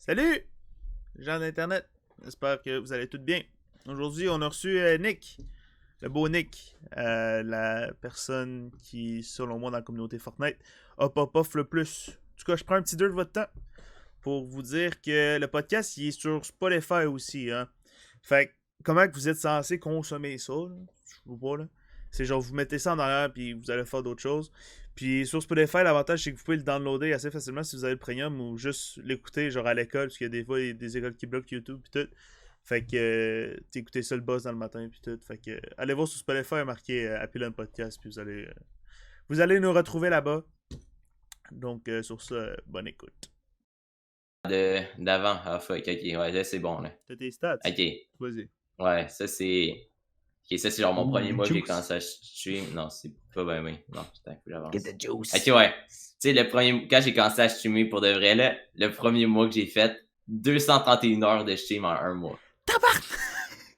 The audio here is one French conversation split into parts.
Salut, gens d'Internet. J'espère que vous allez tous bien. Aujourd'hui, on a reçu Nick, le beau Nick, la personne qui, selon moi, dans la communauté Fortnite, a pop-off le plus. En tout cas, je prends un petit 2 de votre temps pour vous dire que le podcast, il est sur Spotify aussi. Hein. Fait que, comment que vous êtes censé consommer ça? Là? Je sais pas, là. C'est genre, vous mettez ça en arrière, puis vous allez faire d'autres choses. Puis sur Spotify, l'avantage, c'est que vous pouvez le downloader assez facilement si vous avez le premium ou juste l'écouter, genre à l'école, parce qu'il y a des fois des écoles qui bloquent YouTube, puis tout. Fait que t'écoutez ça le boss dans le matin, puis tout. Fait que allez voir sur Spotify, marquez Happy Land Podcast, puis vous allez nous retrouver là-bas. Donc, sur ça, bonne écoute. D'avant. Ah, fuck, ok, ouais, là, c'est bon, là. T'as tes stats? Ok, Vas-y. ouais, ça, c'est... Ok, ça, c'est genre mon premier mois que j'ai juice. commencé à stream. Non, c'est pas ben oui. Non, putain, faut l'avance. Get the juice. Ok, ouais. Tu sais, quand j'ai commencé à streamer pour de vrai, là, le premier mois que j'ai fait, 231 heures de stream en un mois. Tabarnak!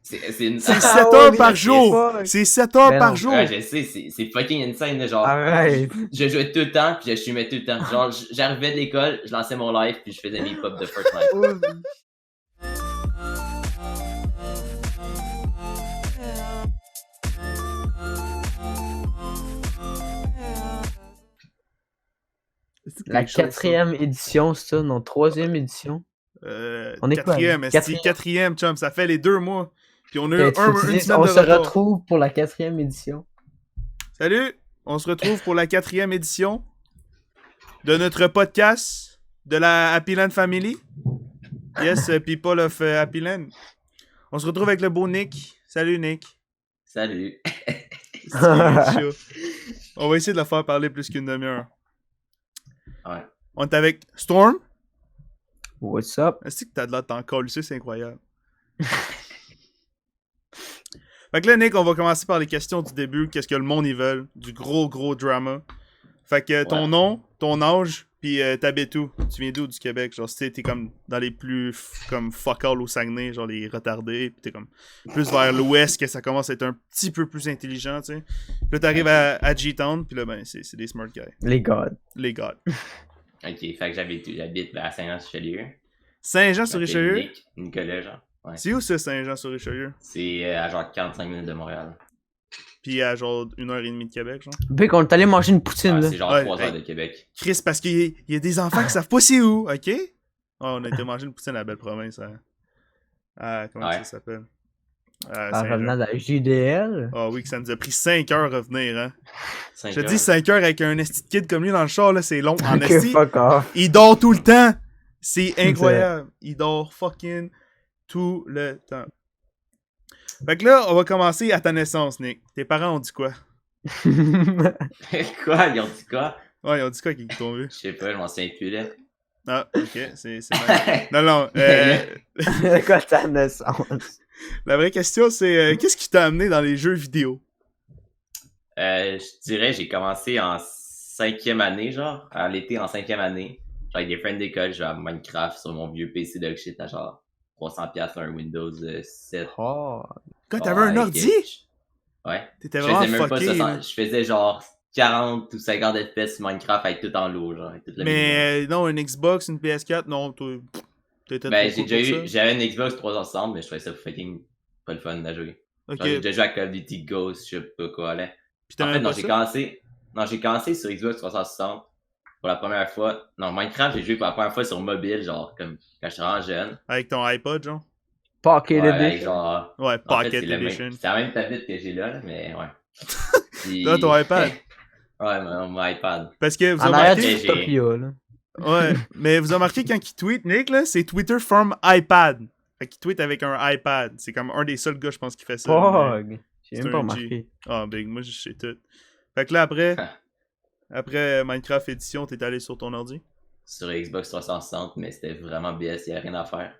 C'est une... C'est Ah 7 ouais, heures mais par c'est jour! fuck. C'est 7 heures Ben par non. jour! Ouais, je sais, c'est fucking insane, là, genre... Arrête. Je jouais tout le temps, puis je streamais tout le temps. Genre, j'arrivais de l'école, je lançais mon live, puis je faisais mes pop de Fortnite. La quatrième édition, c'est ça? Non, troisième édition. On est quoi, quatrième, quatrième, chum, ça fait les 2 mois. Puis on a eu une semaine on de se retard. retrouve pour la quatrième édition. Salut, on se retrouve pour la quatrième édition de notre podcast de la Happy Land Family. Yes, people of Happy Land. On se retrouve avec le beau Nick. Salut Nick. Salut. C'est chaud. On va essayer de le faire parler plus qu'une demi-heure. Ouais. On est avec Storm. What's up? Est-ce que t'as de l'air de t'en coller, c'est incroyable. Fait que là, Nick, on va commencer par les questions du début. Qu'est-ce que le monde y veut? Du gros drama. Fait que ton nom, ton âge, pis t'habites où? Tu viens d'où du Québec? Genre, si t'es comme dans les plus comme fuck all au Saguenay, genre les retardés, pis t'es comme plus vers l'ouest que ça commence à être un petit peu plus intelligent, tu sais. Puis là, t'arrives à G-Town, pis là, ben, c'est des smart guys. Les gods. Les gars. Ok, fait que j'habite à Saint-Jean-sur-Richelieu. Saint-Jean-sur-Richelieu? Nicolas, genre. Ouais. C'est où ça, Saint-Jean-sur-Richelieu? C'est à genre 45 minutes de Montréal. Puis à genre 1h30 de Québec, genre. Big, on est allé manger une poutine, Ouais, là. c'est genre Ouais, 3 heures hey. de Québec. Chris, parce qu'il y a des enfants qui savent pas c'est où, ok? Oh, on a été manger une poutine à la belle province. Comment Ouais. ça s'appelle? En revenant de la JDL. Ah oui, que ça nous a pris 5 heures à revenir, hein. 5 Je te dis 5 heures avec un esti de kid comme lui dans le char, là, c'est long. En Ok, esti, fuck off. il dort tout le temps. C'est incroyable. Il dort fucking tout le temps. Fait que là, on va commencer à ta naissance, Nick. Tes parents ont dit quoi? Quoi? Ils ont dit quoi? Ouais, ils ont dit quoi qu'ils t'ont vu? Je sais pas, je m'en souviens plus, là. Ah, ok, c'est mal. Non, Quoi ta naissance? la vraie question, c'est qu'est-ce qui t'a amené dans les jeux vidéo? Je dirais, j'ai commencé en 5e année, genre, à l'été en 5e année. Genre, avec des friends d'école, je jouais à Minecraft sur mon vieux PC de shit à genre 300$ sur un Windows 7. Oh. Quand t'avais un ordi? Ouais. T'étais Je vraiment faisais même pas fucké, là. 60, je faisais genre 40 ou 50 FPS sur Minecraft avec tout en lot, genre. Avec toute la minimum. Mais non, une Xbox, une PS4, non, toi, t'étais Ben, trop cool pour ça. j'avais une Xbox 360, mais je trouvais ça fucking pas le fun à jouer. Ok, Genre, j'ai déjà joué à Call of Duty Ghost, je sais pas quoi, là. puis En t'aimais fait, pas ça? j'ai commencé sur Xbox 360 pour la première fois. Non, Minecraft, j'ai joué pour la première fois sur mobile, genre, comme quand j'étais vraiment jeune. Avec ton iPod, genre? Pocket Ouais, avec Edition. genre. Ouais, En fait, Pocket c'est Edition. c'est la même tablette que j'ai là, mais ouais. Puis... Là, ton iPad. Ouais, mon iPad. Parce que vous En avez arrière remarqué... du Topia, là. Ouais, mais vous avez remarqué quand il tweet, Nick, là, c'est Twitter from iPad. Fait qu'il tweet avec un iPad. C'est comme un des seuls gars, je pense, qui fait ça. Pog. J'ai c'est même pas un remarqué. Ah, big, moi, je sais tout. Fait que là, après Minecraft Edition, t'es allé sur ton ordi? Sur Xbox 360, mais c'était vraiment BS, il y avait rien à faire.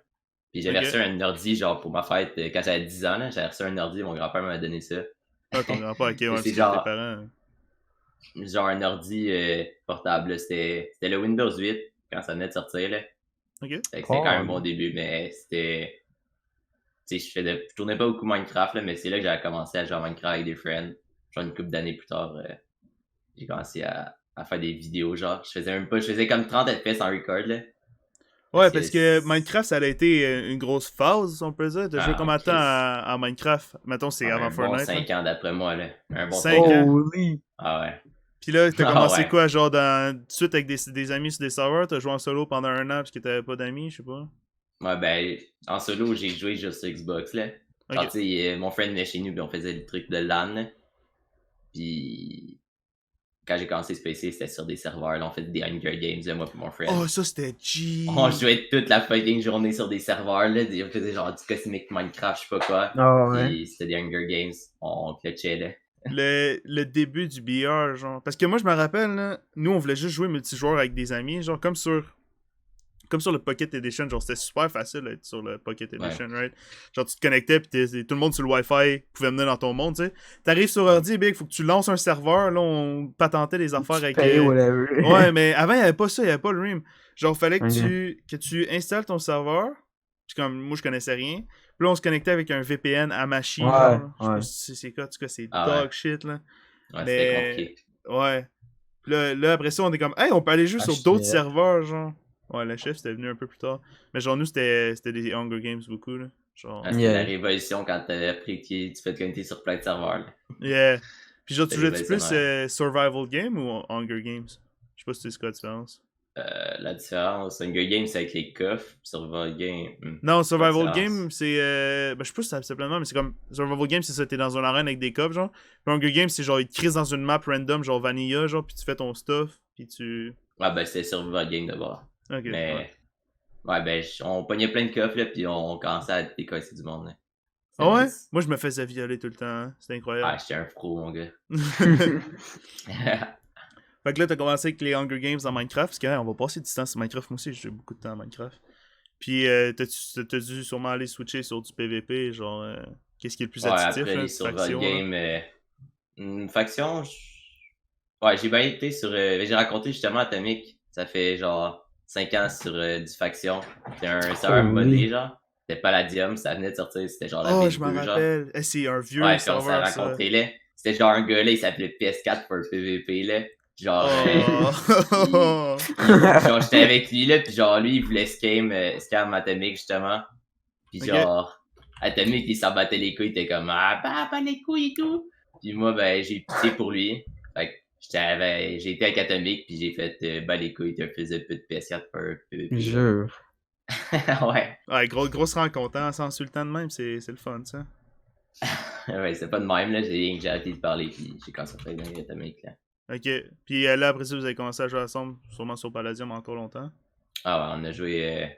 Puis j'avais Ok. reçu un ordi, genre, pour ma fête, quand j'avais 10 ans, là, j'avais reçu un ordi, mon grand-père m'a donné ça. Ah, ton grand-père, ok, ouais, C'est c'est genre- tes parents. Genre un ordi portable, là. C'était le Windows 8, quand ça venait de sortir, là. Ok. Fait que c'était quand même un Oh. bon début, mais c'était... Tu sais, je tournais pas beaucoup Minecraft, là, mais c'est là que j'avais commencé à jouer à Minecraft avec des friends. Genre une couple d'années plus tard, j'ai commencé à faire des vidéos, genre. Je faisais comme 30 FPS en record, là. Ouais, parce que Minecraft, ça a été une grosse phase, on peut dire. T'as joué combien de temps à Minecraft? Mettons, c'est avant Fortnite. Un bon 5 ans d'après moi, là. Un bon 5 ans? Oui. Ah ouais. Puis là, t'as commencé ouais. quoi, genre, tout de suite avec des amis sur des serveurs? T'as joué en solo pendant un an parce que t'avais pas d'amis, je sais pas? Ouais, ben, en solo, j'ai joué juste sur Xbox, là. Genre, Ok. tu sais, mon friend venait chez nous, puis on faisait des trucs de LAN, là. Puis quand j'ai commencé ce PC, c'était sur des serveurs, là, on faisait des Hunger Games, moi et mon friend. Oh, ça, c'était G. On jouait toute la fucking journée sur des serveurs, là. On faisait genre du Cosmic Minecraft, je sais pas quoi. Ah ouais. Puis c'était des Hunger Games. On clutchait, là. Le début du BR, genre. Parce que moi, je me rappelle, là, nous, on voulait juste jouer multijoueur avec des amis, genre, comme sur le Pocket Edition, genre, c'était super facile d'être sur le Pocket Edition, right? Genre, tu te connectais, pis tout le monde sur le Wi-Fi pouvait venir dans ton monde, tu sais. T'arrives sur ordi, big, faut que tu lances un serveur, là, on patentait les affaires avec... Ouais, mais avant, il n'y avait pas ça, il n'y avait pas le RIM. Genre, fallait que tu installes ton serveur, puis comme, moi, je connaissais rien. Puis là, on se connectait avec un VPN à machine, genre. Je sais pas si c'est quoi, en tout cas, c'est dog shit, là. Ouais, c'était compliqué. Ouais. Là, après ça, on est comme, hey, on peut aller jouer sur d'autres serveurs, genre. Ouais, le chef, c'était venu un peu plus tard. Mais genre, nous, c'était des Hunger Games beaucoup, là. Genre... C'était la révolution quand t'avais appris que tu fais te connecter sur plein de serveurs, là. Yeah. Puis genre, tu jouais-tu plus Survival Game ou Hunger Games? Je sais pas si tu sais quoi la différence. La différence, Hunger Games, c'est avec les coffres, Survival Game... Non, Survival Game, c'est... je sais pas si ça s'appelle pleinement, mais c'est comme... Survival Game, c'est ça, t'es dans une arène avec des coffres, genre. Puis Hunger Games, c'est genre, ils te crissent dans une map random, genre Vanilla, genre, puis tu fais ton stuff, puis tu... Ouais, ben c'était Survival Game d'abord. Ok, mais... Ouais, ben, on pognait plein de coffres, là, puis on commençait à décasser du monde, là. Ah ouais? Moi, je me faisais violer tout le temps, hein. C'était incroyable. Ah, j'étais un pro, mon gars. Fait que là, t'as commencé avec les Hunger Games dans Minecraft, parce que on va passer du temps sur Minecraft. Moi aussi, j'ai beaucoup de temps à Minecraft. Puis, t'as dû sûrement aller switcher sur du PVP, genre, qu'est-ce qui est le plus addictif, après là, les Survival faction, Game, une faction, ouais, j'ai bien été sur... j'ai raconté justement Atomic, ça fait genre 5 ans sur du faction. C'était un serveur modé, genre. C'était Palladium, ça venait de sortir, c'était genre la V2, je me rappelle. C'est un vieux ouais, serveur, on s'est rencontrés, là. C'était genre un gars, là, il s'appelait PS4 pour PVP, là. Genre, genre j'étais avec lui, là, puis genre, lui, il voulait scam Atomic, justement. Puis genre, Atomic, il s'en battait les couilles, il était comme, ah, pas les couilles et tout. Puis moi, ben, j'ai pitié pour lui. Fait que j'ai été avec Atomic, puis j'ai fait, les couilles, tu faisais peu de PS4 pour PVP. Jure. Ouais. Ouais, grosse rencontre, hein, s'insultant de même, c'est le fun, ça. Ouais, c'est pas de même, là, j'ai arrêté de parler, puis j'ai commencé à faire avec Atomic, là. Ok, puis là, après ça, vous avez commencé à jouer ensemble, sûrement sur Palladium encore longtemps. Ah ouais, on a joué...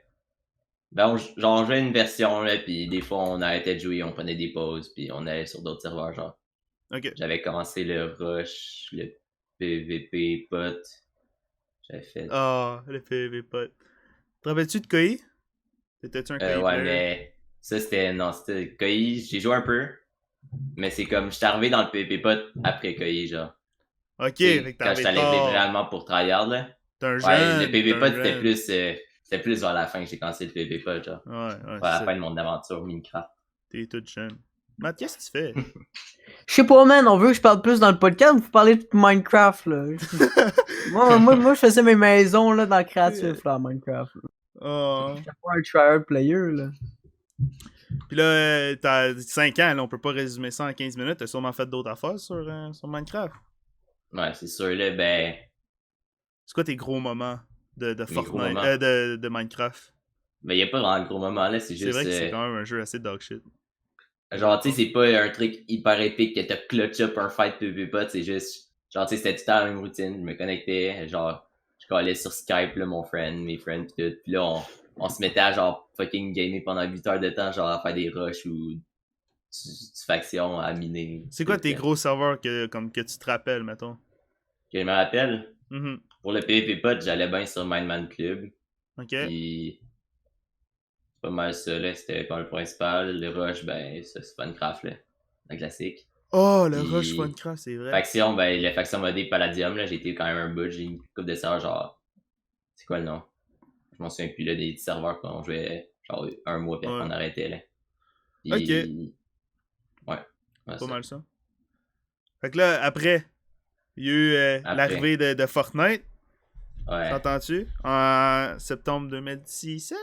Ben, on jouait une version, là, puis des fois, on arrêtait de jouer, on prenait des pauses, puis on allait sur d'autres serveurs, genre. Ok. J'avais commencé le Rush, le PVP pot. J'avais fait... Le PVP pot. Te rappelles-tu de Koi? T'étais-tu un Koi ouais, mais ça, c'était Koi, j'ai joué un peu, mais c'est comme, j'étais arrivé dans le PVP pot après Koi, genre. Ok, quand j'étais allé vraiment pour tryhard, là. T'es un jeune. Le PVP pot, c'était plus vers la fin que j'ai commencé le PVP pot, genre. Ouais, à la fin de mon aventure Minecraft. T'es tout jeune. Matt, qu'est-ce que tu fais? Je sais pas, man, on veut que je parle plus dans le podcast, vous parlez de Minecraft, là. moi, je faisais mes maisons, là, dans Creative, là, Minecraft. J'étais pas un tryhard player, là. Puis là, t'as 5 ans, là, on peut pas résumer ça en 15 minutes. T'as sûrement fait d'autres affaires sur Minecraft. Ouais, c'est sûr, là, ben... C'est quoi tes gros moments de Fortnite, de Minecraft? Ben, y'a pas vraiment de gros moments, là, c'est juste... C'est vrai que c'est quand même un jeu assez dog shit. Genre, tu sais, c'est pas un truc hyper épique que t'as clutch up un fight PvP, c'est juste... Genre, tu sais, c'était tout le temps la même routine, je me connectais, genre... Je callais sur Skype, là, mes friends, pis tout, pis là, on se mettait à, genre, fucking gamer pendant 8 heures de temps, genre, à faire des rushs ou... du faction à miner. C'est quoi tes gros serveurs que tu te rappelles, mettons? Que je me rappelle? Mm-hmm. Pour le PvP pot, j'allais bien sur Mindman Club. Ok. Puis... c'est pas mal ça, là. C'était pas le principal. Le rush, ben, ça, c'est Funcraft, là. Le classique. Oh, le rush Funcraft, c'est vrai. Faction, ben, la faction modée Palladium, là, j'ai été quand même un bout. J'ai une couple de serveurs, genre... C'est quoi le nom? Je m'en souviens plus, là, des serveurs qu'on jouait, genre, un mois, puis on arrêtait, là. Puis... ok. Ouais. Pas mal ça. Fait que là, après, il y a eu l'arrivée de Fortnite. Ouais. T'entends-tu? En septembre 2017?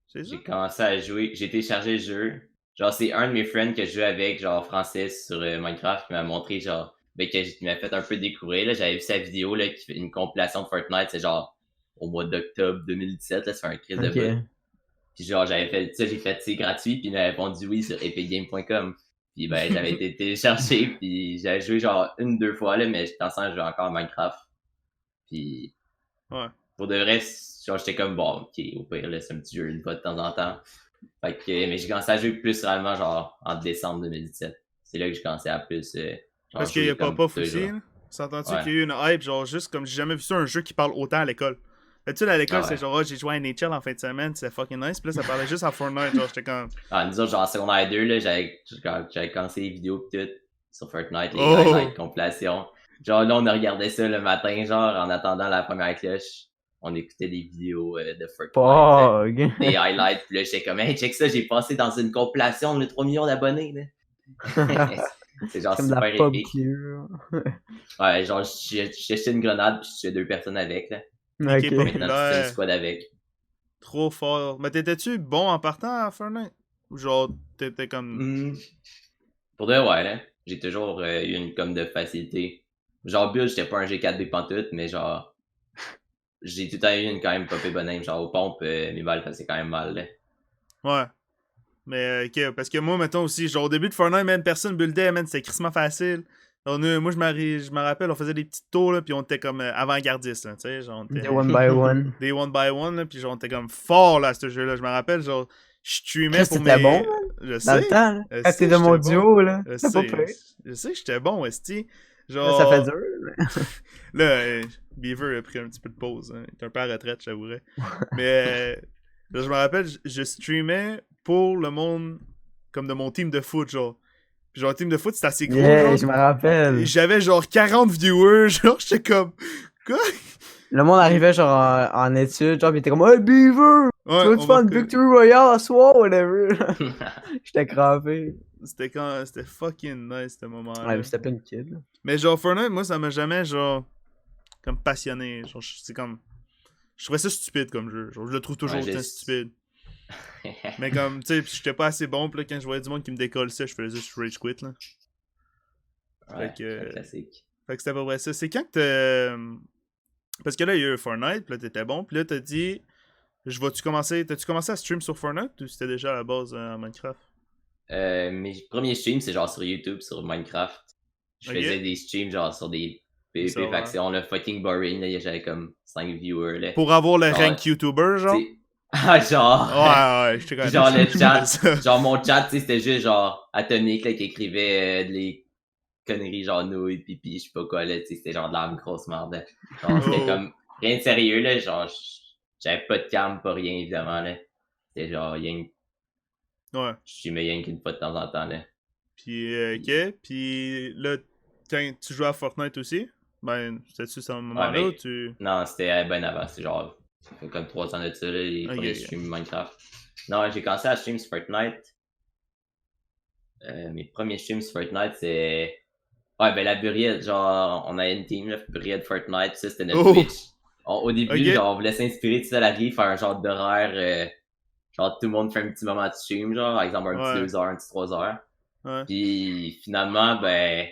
C'est ça? J'ai commencé à jouer. J'ai téléchargé le jeu. Genre, c'est un de mes friends que je jouais avec, genre, français sur Minecraft, qui m'a montré, genre, qui m'a fait un peu découvrir, là. J'avais vu sa vidéo, là, qui fait une compilation de Fortnite, c'est genre, au mois d'octobre 2017, là, c'est un crise de bout. Puis genre, j'avais fait ça, j'ai fait, c'est gratuit, puis il m'a répondu oui sur epicgame.com. Puis ben, j'avais été téléchargé, puis j'avais joué genre 1-2 fois, là, mais j'étais en train de jouer encore à Minecraft. Puis, pour de vrai, genre, j'étais comme, bon, ok, au pire, là, c'est un petit jeu une fois de temps en temps. Fait que, mais j'ai commencé à jouer plus réellement, genre, en décembre 2017. C'est là que j'ai commencé à plus, genre, parce qu'il y a Pop-Off aussi, là. S'entends-tu qu'il y a eu une hype, genre, juste comme j'ai jamais vu ça, un jeu qui parle autant à l'école. D'habitude, à l'école, c'est genre, j'ai joué à NHL en fin de semaine, c'est fucking nice. Puis là, ça parlait juste à Fortnite, genre, j'étais comme. Nous autres, genre, en secondaire 2, là, j'avais commencé les vidéos pis tout, sur Fortnite, les highlights, compilations. Genre, là, on a regardé ça le matin, genre, en attendant la première cloche. On écoutait des vidéos de Fortnite, des highlights. Puis là, j'étais comme, hey, check ça, j'ai passé dans une compilation de 3 millions d'abonnés, là. C'est genre comme super épique. Ouais, genre, j'ai jeté une grenade puis je tuais 2 personnes avec, là. Okay. Maintenant, c'est une squad avec. Trop fort. Mais t'étais-tu bon en partant à Fortnite? Ou genre, t'étais comme... Pour de ouais, là. J'ai toujours eu une comme de facilité. Genre, build, j'étais pas un G4B pantoute, mais genre... J'ai tout le temps eu une quand même popée bonhomme. Genre, aux pompes, mes balles faisaient quand même mal, là. Ouais. Mais, ok, parce que moi, mettons aussi, genre, au début de Fortnite, même personne buildait, man, c'était crissement facile. Moi, je me rappelle, on faisait des petits tours, là, puis on était comme avant-gardistes, tu sais, genre, on était... Des one by one. Des one by one, là, puis genre, on était comme fort, là, à ce jeu-là. Je me rappelle, genre, je streamais pour mes... bon, je sais. Dans le temps, là. Quand t'es de mon duo, là. C'est pas fait. Je sais que j'étais bon, esti. Genre... Là, ça fait dur, mais... Là, Beaver a pris un petit peu de pause, hein. Il est un peu à retraite, j'avouerais. Mais, là, je me rappelle, je streamais pour le monde, comme de mon team de foot, genre. Puis genre, le team de foot, c'était assez gros, genre. Je me rappelle. J'avais genre 40 viewers, genre, j'étais comme... Quoi? Le monde arrivait genre en études, genre, pis il était comme « Hey, Beaver! Ouais, tu veux-tu faire une Victory Royale à soir, whatever? » J'étais crampé. C'était fucking nice, ce moment-là. Ouais, mais c'était pas une kid. Là. Mais genre, Fortnite, moi, ça m'a jamais, genre, comme passionné. Genre, c'est comme... Je trouvais ça stupide comme jeu. Genre, je le trouve toujours stupide. Mais comme, tu sais, j'étais pas assez bon, pis là, quand je voyais du monde qui me décolle ça, je faisais juste rage quit, là. Ouais, c'est classique. Fait que c'était à peu près ça. C'est quand que t'as... Parce que là, il y a eu Fortnite, pis là, t'étais bon, pis là, t'as dit... T'as-tu commencé à stream sur Fortnite, ou c'était déjà à la base en Minecraft? Mes premiers streams, c'est genre sur YouTube, sur Minecraft. Je faisais des streams, genre, sur des PvP factions, là, fucking boring, là, j'avais comme 5 viewers, là. Pour avoir le rank YouTuber, genre? Ah, genre... Ouais, je te connais. Genre, le chat, genre, mon chat, tu sais, c'était juste, genre, Atomic, là, qui écrivait les conneries, genre, nouilles, pipi, je sais pas quoi, là, tu sais, c'était genre de la grosse merde, genre, c'était comme, rien de sérieux, là, genre, j'avais pas de cam, pas rien, évidemment, là. C'était genre, rien. Ouais. Je suis rien qu'une fois de temps en temps, là. Puis, ok, puis là, quand tu jouais à Fortnite aussi, ben, c'était-tu ce moment-là ou tu... Non, c'était ben avant, c'est genre, ça fait comme 3 ans de ça, là, les premiers streams Minecraft. Non, j'ai commencé à stream sur Fortnite. Mes premiers streams sur Fortnite, c'est... Ouais, ben la Buried, genre, on a une team, là, Buried Fortnite, ça, c'était notre Twitch. Au début, genre, on voulait s'inspirer de ça, la vie, faire un genre d'horaire, genre, tout le monde fait un petit moment de stream, genre, par exemple, un petit 2 heures, un petit 3 heures. Ouais. Puis, finalement, ben,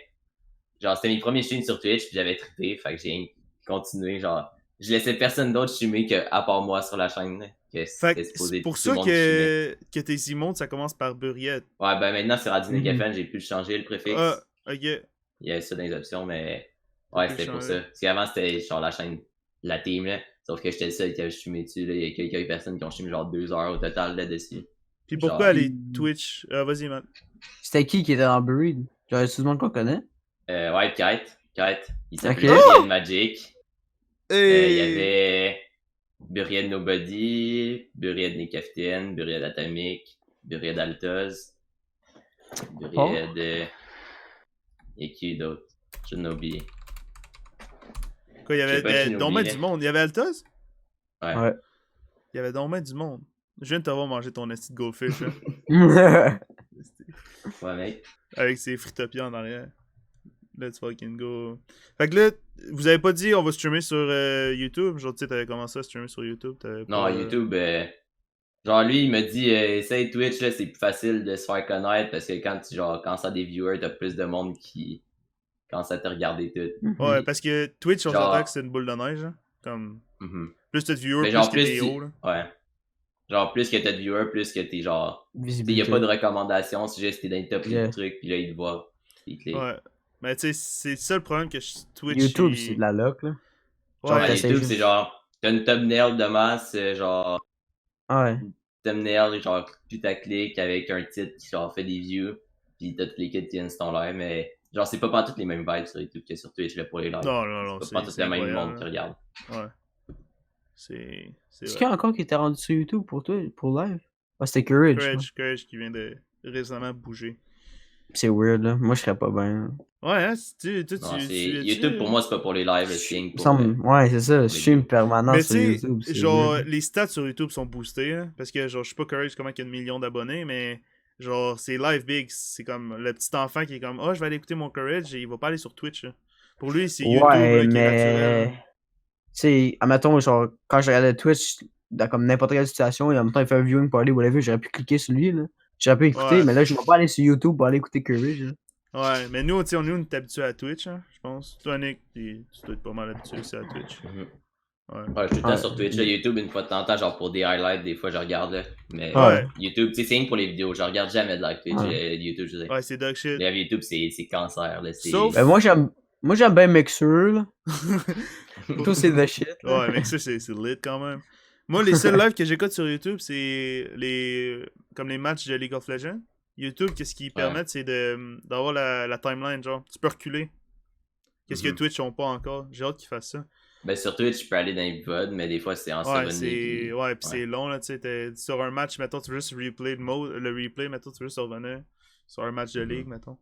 genre, c'était mes premiers streams sur Twitch, puis j'avais trippé, fait que j'ai continué, genre, je laissais personne d'autre streamer à part moi sur la chaîne, que c'est pour ça que tes emotes, ça commence par Buried. Ouais, ben maintenant, c'est rendu NegaFan, j'ai pu le changer, le préfixe. Ah, ok. Il y avait ça dans les options, mais ouais, c'était pour ça. Parce qu'avant, c'était genre la chaîne, la team, là. Sauf que j'étais le seul qui avait streamé dessus, là. Il y a quelques personnes qui ont streamé genre 2 heures au total là-dessus. Puis pourquoi les Twitch? Vas-y, man. C'était qui était dans Buried? Genre, tout le monde qu'on connaît? Ouais, Kite. Il s'appelait Buried Magic. Il y avait Buried Nobody, Buried Nekaftian, Buried Atomic, Buried Altoz, Buried... Et qui d'autre? Je n'ai oublié. Quoi, il y avait donc du monde. Il y avait Altoz? Ouais. Il y avait donc du monde. Je viens de t'avoir mangé ton esti de goldfish, hein. Ouais, mec. Avec ses fritopiens en arrière. Let's fucking go. Fait que là, vous avez pas dit on va streamer sur YouTube? Genre, tu sais, t'avais commencé à streamer sur YouTube. Non, YouTube, genre lui, il m'a dit essaye Twitch, là, c'est plus facile de se faire connaître parce que quand ça a des viewers, t'as plus de monde qui commence à te regarder tout. Ouais, parce que Twitch, on Genre- s'entend que c'est une boule de neige, hein. Comme, Mhm. plus t'as de viewers, Mais plus genre que t'es haut, là. Ouais. Genre plus que t'as de viewers, plus que t'es genre. Il y a Visibilité. pas de recommandations, c'est juste t'es dans les top Yeah. du truc, puis là ils te voient. Ils te les- Ouais. Mais tu sais, c'est ça le problème que Twitch. YouTube, il- c'est de la luck, là. Ouais, Genre, t'essayes YouTube, juste- c'est genre. T'as une thumbnail de masse, genre. Ouais. Thumbnail, genre putaclic avec un titre qui genre fait des views, puis t'as tous les kids qui viennent sur ton live, mais genre c'est pas toutes les mêmes vibes sur YouTube que sur Twitch là, pour les lives. Non, C'est pas tout le même incroyable, monde qui là. regarde. Ouais. C'est Est-ce vrai. qu'il y a encore qui était rendu sur YouTube pour toi, pour live? Ah, c'était Courage. hein. Courage qui vient de récemment bouger. C'est weird, là. Moi, je serais pas bien. Ouais, hein, Non, YouTube pour moi c'est pas pour les lives, c'est Il me pour. semble... Ouais, c'est ça. Je suis une permanence Mais sur tu YouTube. sais, c'est genre, weird. les stats sur YouTube sont boostés, hein, parce que, genre, je sais pas Courage comment il y a 1 million d'abonnés, mais, genre, c'est live big, c'est comme le petit enfant qui est comme, oh, je vais aller écouter mon Courage, et il va pas aller sur Twitch, là. Pour lui, c'est YouTube Ouais, là, qui est mais... naturel. Tu sais, admettons, genre, quand je regardais Twitch, dans comme n'importe quelle situation, et en même temps, il fait un viewing pour aller, whatever, j'aurais pu cliquer sur lui, là. J'aurais pu écouter, Ouais. mais là, je vais pas aller sur YouTube pour aller écouter Courage, là. Ouais, mais nous, tu sais, on est habitués à Twitch, hein, je pense. Toi, Nick, tu dois être pas mal habitué aussi à Twitch. Mhm. Ouais. Ouais, je suis tout le temps Ouais. sur Twitch, là, YouTube une fois de temps en temps, genre pour des highlights, des fois je regarde là. Mais Ouais. YouTube, tu sais, c'est rien que pour les vidéos, je regarde jamais de live Twitch, Ouais. YouTube, je sais. Ouais, c'est dog shit. Les live YouTube, c'est cancer, là. Sauf- Ben, moi, j'aime bien Mixer, là. Tout, c'est the shit, là. Ouais, mec, ça, c'est lit quand même. Moi, les seuls lives que j'écoute sur YouTube, c'est comme les matchs de League of Legends. YouTube, qu'est-ce qu'ils permettent, c'est d'avoir la timeline, genre. Tu peux reculer. Qu'est-ce que Mhm. Twitch n'ont pas encore. J'ai hâte qu'ils fassent ça. Ben sur Twitch, je peux aller dans les VOD, mais des fois c'est en Ouais, souvenir. ouais, pis c'est long, là, tu sais. Sur un match, mettons, tu veux juste replay le replay, mettons, tu veux juste revenir. Sur un match de League, mettons.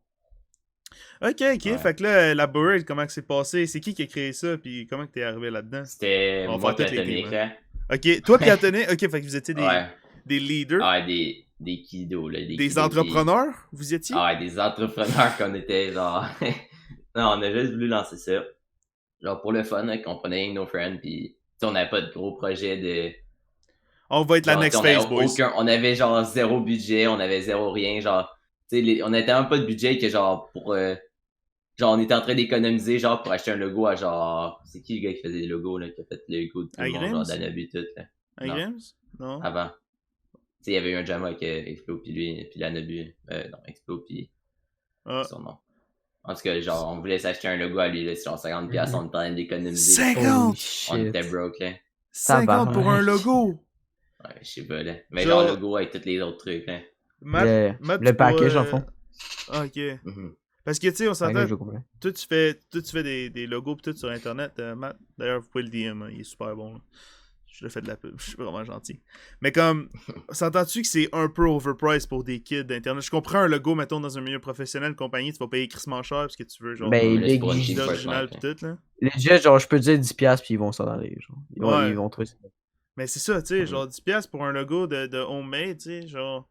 Ok, Ouais. fait que là, la Board, comment que c'est passé? C'est qui a créé ça, puis comment que t'es arrivé là-dedans? C'était On va moi faire qui toutes les Atomic, teams, là. Ok, toi pis Anthony, ok, fait que vous étiez Ouais. des leaders, Ah, des kiddos, là. Des des kiddos entrepreneurs, vous étiez? Ah, des entrepreneurs qu'on était, genre. Non, on a juste voulu lancer ça. Genre pour le fun, hein, qu'on prenait nos friends, pis on n'avait pas de gros projet de. On va être la Genre, next on avait phase, boys. on avait genre zéro budget, on avait zéro rien, genre. Tu sais, on avait tellement pas de budget que genre pour. Genre, on était en train d'économiser, genre, pour acheter un logo à genre. C'est qui le gars qui faisait les logos, là, qui a fait le logo de tout le monde, genre Agrims? d'Anabu tout, là. Un non. Grims? Non. Avant. Tu sais, il y avait eu un jam avec Explo, puis lui, puis l'Anabu. Non, Explo, puis Ah. son nom. En tout cas, genre, on voulait s'acheter un logo à lui, là, c'est genre 50$, on était en train d'économiser. 50! Holy On shit. était broke, là. 50 pour un Tabarnak. logo! Ouais, je sais pas, là. Mais Genre- genre, logo avec tous les autres trucs, là. Matt, Le tu package, pourras, en fond. Ah, ok. Mhm. Parce que, tu sais, on s'entend, Package au complet. toi, tu fais des logos pis tout sur Internet, Matt. D'ailleurs, vous pouvez le DM, hein, il est super bon. Là. Je le fais de la pub, je suis vraiment gentil. Mais comme, s'entends-tu que c'est un peu overpriced pour des kids d'Internet? Je comprends un logo, mettons, dans un milieu professionnel, compagnie, tu vas payer crissement cher parce que tu veux, genre, Ben, là, les c'est pour une geeks, team l'original pis Fortnite, tout, là. legit, genre, je peux te dire 10$ puis ils vont s'en aller, genre. Ouais. Ils vont trouver ça. Mais c'est ça, tu sais, Mhm. genre 10$ pour un logo de homemade, tu sais, genre.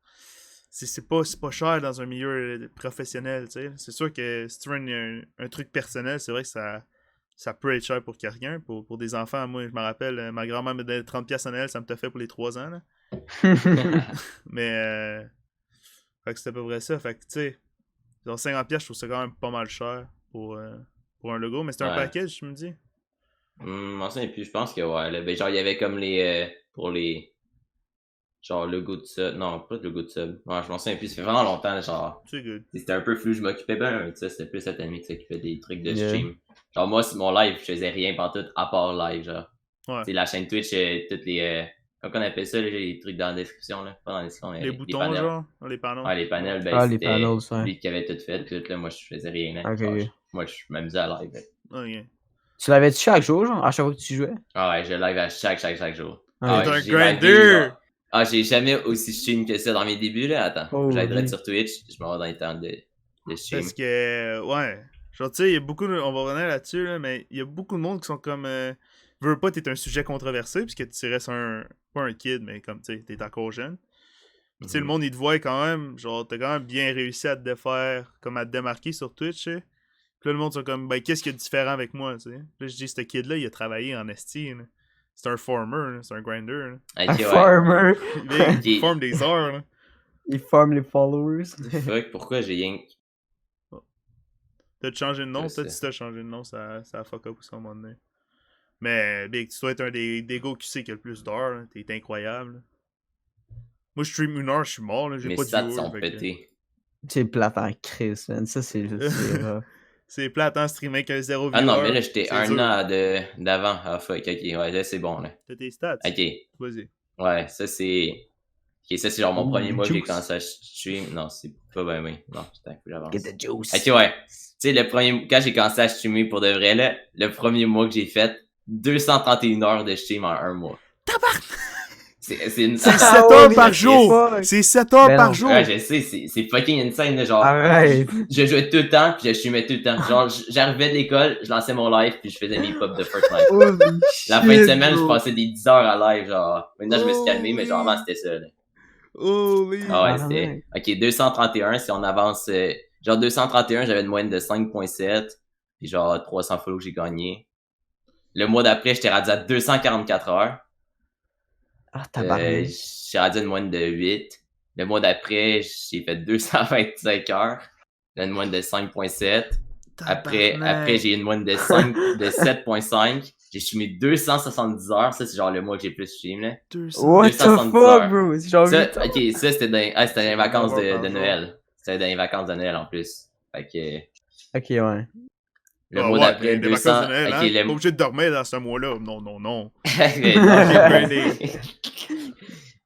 C'est pas cher dans un milieu professionnel, tu sais. C'est sûr que si tu veux un truc personnel, c'est vrai que ça peut être cher pour quelqu'un. Pour des enfants, moi, je me rappelle, ma grand-mère me donnait 30$ à Noël, ça me t'a fait pour les 3 ans, là. Mais, fait que c'est à peu près ça. Fait que, tu sais, genre 50$, je trouve ça quand même pas mal cher pour un logo. Mais c'est un Ouais. package, je me dis. Et puis je pense que ouais, là, ben genre il y avait comme les pour les genre logo de sub, non pas de logo de sub, ouais je m'en souviens plus, ça fait vraiment longtemps là, genre C'est good. c'était un peu flou, je m'occupais pas de ça, c'était plus Atomic qui s'occupait des trucs de Yeah. stream. Genre moi c'est mon live, je faisais rien pantoute à part live genre. Ouais. Tu sais la chaîne Twitch, toutes les comment on appelle ça là, les trucs dans la description là, pas dans la description mais Les boutons, panels. genre, les panneaux. Ouais les panels, ben Ah, les c'était panels, ouais. lui qui avait tout fait, tout là moi je faisais rien là. Ok. Genre, moi je m'amusais à live. Ok. Tu l'avais-tu chaque jour, genre, à chaque fois que tu jouais? Ah ouais, je live à chaque jour. Ah, T'es un j'ai livé, grinder! genre- Ah, j'ai jamais aussi stream que ça dans mes débuts, là. Attends, Oh, j'aiderais oui. sur Twitch, je m'en vais dans les temps de stream. Parce que, ouais. Genre, tu sais, il y a beaucoup de... On va revenir là-dessus, là, mais il y a beaucoup de monde qui sont comme... veux pas, t'es un sujet controversé, puisque tu restes pas un kid, mais comme, tu sais, t'es encore jeune. Puis, tu sais, le monde, il te voit quand même, genre, t'as quand même bien réussi à te défaire, comme à te démarquer sur Twitch, tu sais. Puis là, le monde sont comme, ben, qu'est-ce qu'il y a de différent avec moi, tu sais? Puis là, je dis, ce kid-là, il a travaillé en esti, là. C'est un farmer, là. C'est un grinder, là. Un farmer! Il forme des heures, là. Il forme les followers. Fuck, pourquoi j'ai rien... T'as changé de nom? Peut-être que si t'as changé de nom, ça a fuck up aussi à un moment donné. Mais, Big, tu dois être un des gars qui sait qui a le plus d'heures, là. T'es incroyable, là. Moi, je stream 1 heure, je suis mort, là. J'ai Mes pas de stats viewers, sont fait que- pétés. C'est plate en crise, man. Ça, c'est rough. C'est plate, hein, streamer avec un 0 viewer. Ah non, mais là, j'étais c'est 1 dur. an d'avant. Ah fuck, ok, ouais, là, c'est bon, là. T'as tes stats. Ok, Vas-y. ouais, ça, c'est... Ok, ça, c'est genre mon Ooh, premier mois que j'ai juice. commencé à stream. Non, c'est pas ben oui. Non, putain, faut que j'avance. Get the juice. Ok, ouais. Tu sais, quand j'ai commencé à streamer pour de vrai, là, le premier mois que j'ai fait, 231 heures de stream en un mois. Tabarnak! C'est une... C'est 7 Ah, heures oui, par ok, jour! fuck. C'est 7 heures Ben par non. jour! Ouais, je sais, c'est fucking insane, là, genre... Arrête! Je jouais tout le temps, puis je streamais tout le temps. Genre, j'arrivais de l'école, je lançais mon live, puis je faisais mes pop de Fortnite. Holy La fin de shit, semaine, je bro. passais des 10 heures à live, genre. Maintenant, je me suis calmé, mais genre, Holy. avant, c'était ça, là. Holy! Ah ouais, Ah, c'était... Ok, 231, si on avance... Genre, 231, j'avais une moyenne de 5.7, puis genre, 300 follow que j'ai gagné. Le mois d'après, j'étais rendu à 244 heures. Ah, tabarnak. J'ai rendu à une moyenne de 8. Le mois d'après, j'ai fait 225 heures. Là, une moyenne de 5.7. Après, j'ai eu une moyenne de 7.5. J'ai streamé 270 heures. Ça, c'est genre le mois que j'ai plus stream, là. What the 270 fuck, heures. bro? C'est genre Ça, 8 ans. ok, ça, c'était dans les vacances Ouais, de Noël. C'était dans les vacances de Noël, en plus. Fait que, Ok, ouais. le mois d'après, des 200... vacances de Noël, ok, hein? le... Pas obligé de dormir dans ce mois-là. Non, non, non. Mais non,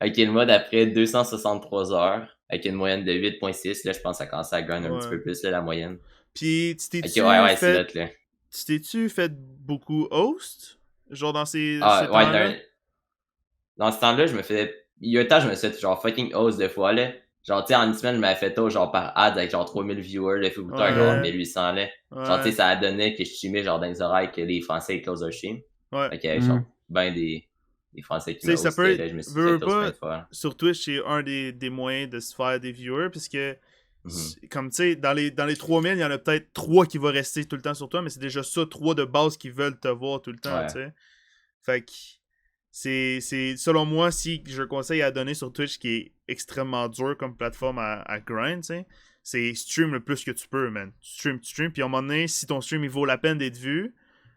ok, le mois d'après, 263 heures. Avec une moyenne de 8.6. Là, je pense que ça commence à grind un Ouais. petit peu plus, là, la moyenne. Puis, tu Ok, t'es-tu ouais, c'est fait... l'autre, là. Tu t'es-tu fait beaucoup host? Genre dans ces... Ah, ce ouais, temps-là? dans ce temps-là, je me faisais... Il y a un temps, je me suis fait genre fucking host de fois, là. Genre, tu sais, en une semaine, je m'avais fait host, genre, par ad avec genre 3000 viewers, le Fougoutard, Ouais. genre 1800, là. Genre, tu sais, Ouais. ça a donné que je streamais, genre, dans les oreilles que les Français, ils closent leur stream. Ouais. Fait que, genre, ben des Français qui Tu sais, me ça hostaient, peut là, être- je me suis veux, fait veux host pas- plein de fois. Sur Twitch, c'est un des moyens de se faire des viewers, puisque... Mhm. Comme tu sais, dans les 3000, il y en a peut-être 3 qui vont rester tout le temps sur toi, mais c'est déjà ça, 3 de base qui veulent te voir tout le temps, Ouais. tu sais. Fait que c'est selon moi, si je conseille à donner sur Twitch qui est extrêmement dur comme plateforme à grind, tu sais, c'est stream le plus que tu peux, man. Tu stream, puis à un moment donné, si ton stream il vaut la peine d'être vu,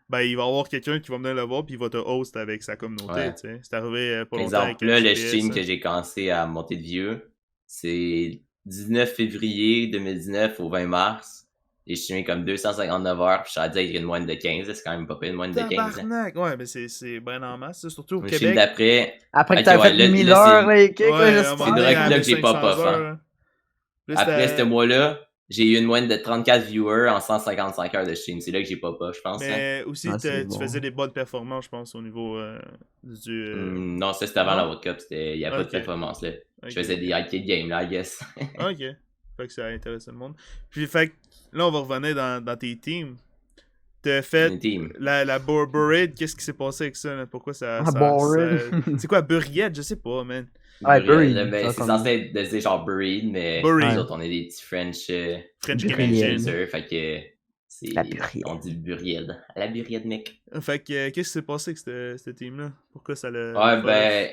ben il va y avoir quelqu'un qui va venir le voir, puis il va te host avec sa communauté, Ouais. tu sais. C'est arrivé pas Par longtemps exemple, avec là, le GPS, stream hein. que j'ai commencé à monter de vieux, c'est 19 février 2019 au 20 mars. J'ai streamé comme 259 heures, puis je suis rendu avec une moyenne de 15, c'est quand même pas pire, une moyenne de 15. Hein. Tabarnak! Ouais, mais c'est bien en masse, ça, surtout au Le stream Québec. d'après, Après que Ok, t'as ouais, fait là, 1000 là, heures, là, et quelques, Ouais, là, à un moment c'est donné, direct à là que j'ai pas 1500 puff, hein. heures, là. Là, après c'était- ce mois-là, j'ai eu une moyenne de 34 viewers en 155 heures de stream. C'est là que j'ai pas puff, je pense. Hein. Mais aussi, Ah, c'est tu bon. faisait des bonnes performances, je pense, au niveau du... Non, ça c'était avant non? la World Cup, il y a pas de Ok. performance là. ok. Je faisais des arcade games là, I guess. Ok. Fait que ça a intéressé le monde. Puis, fait que là, on va revenir dans tes teams. T'as fait Une team. la Burried, qu'est-ce qui s'est passé avec ça, là? Pourquoi ça... Ah, Burried. C'est quoi, Burried? Je sais pas, man. Ouais, Buried, Buried, ben, ça, c'est comme- censé être de dire genre buried, mais Buried. nous autres on est des petits French French Buried. Canadian. chasers, fait que c'est La Buried. on dit buried. À la buried mec. Fait que, qu'est-ce qui s'est passé avec cette team-là? Pourquoi ça l'a... Ouais, ben.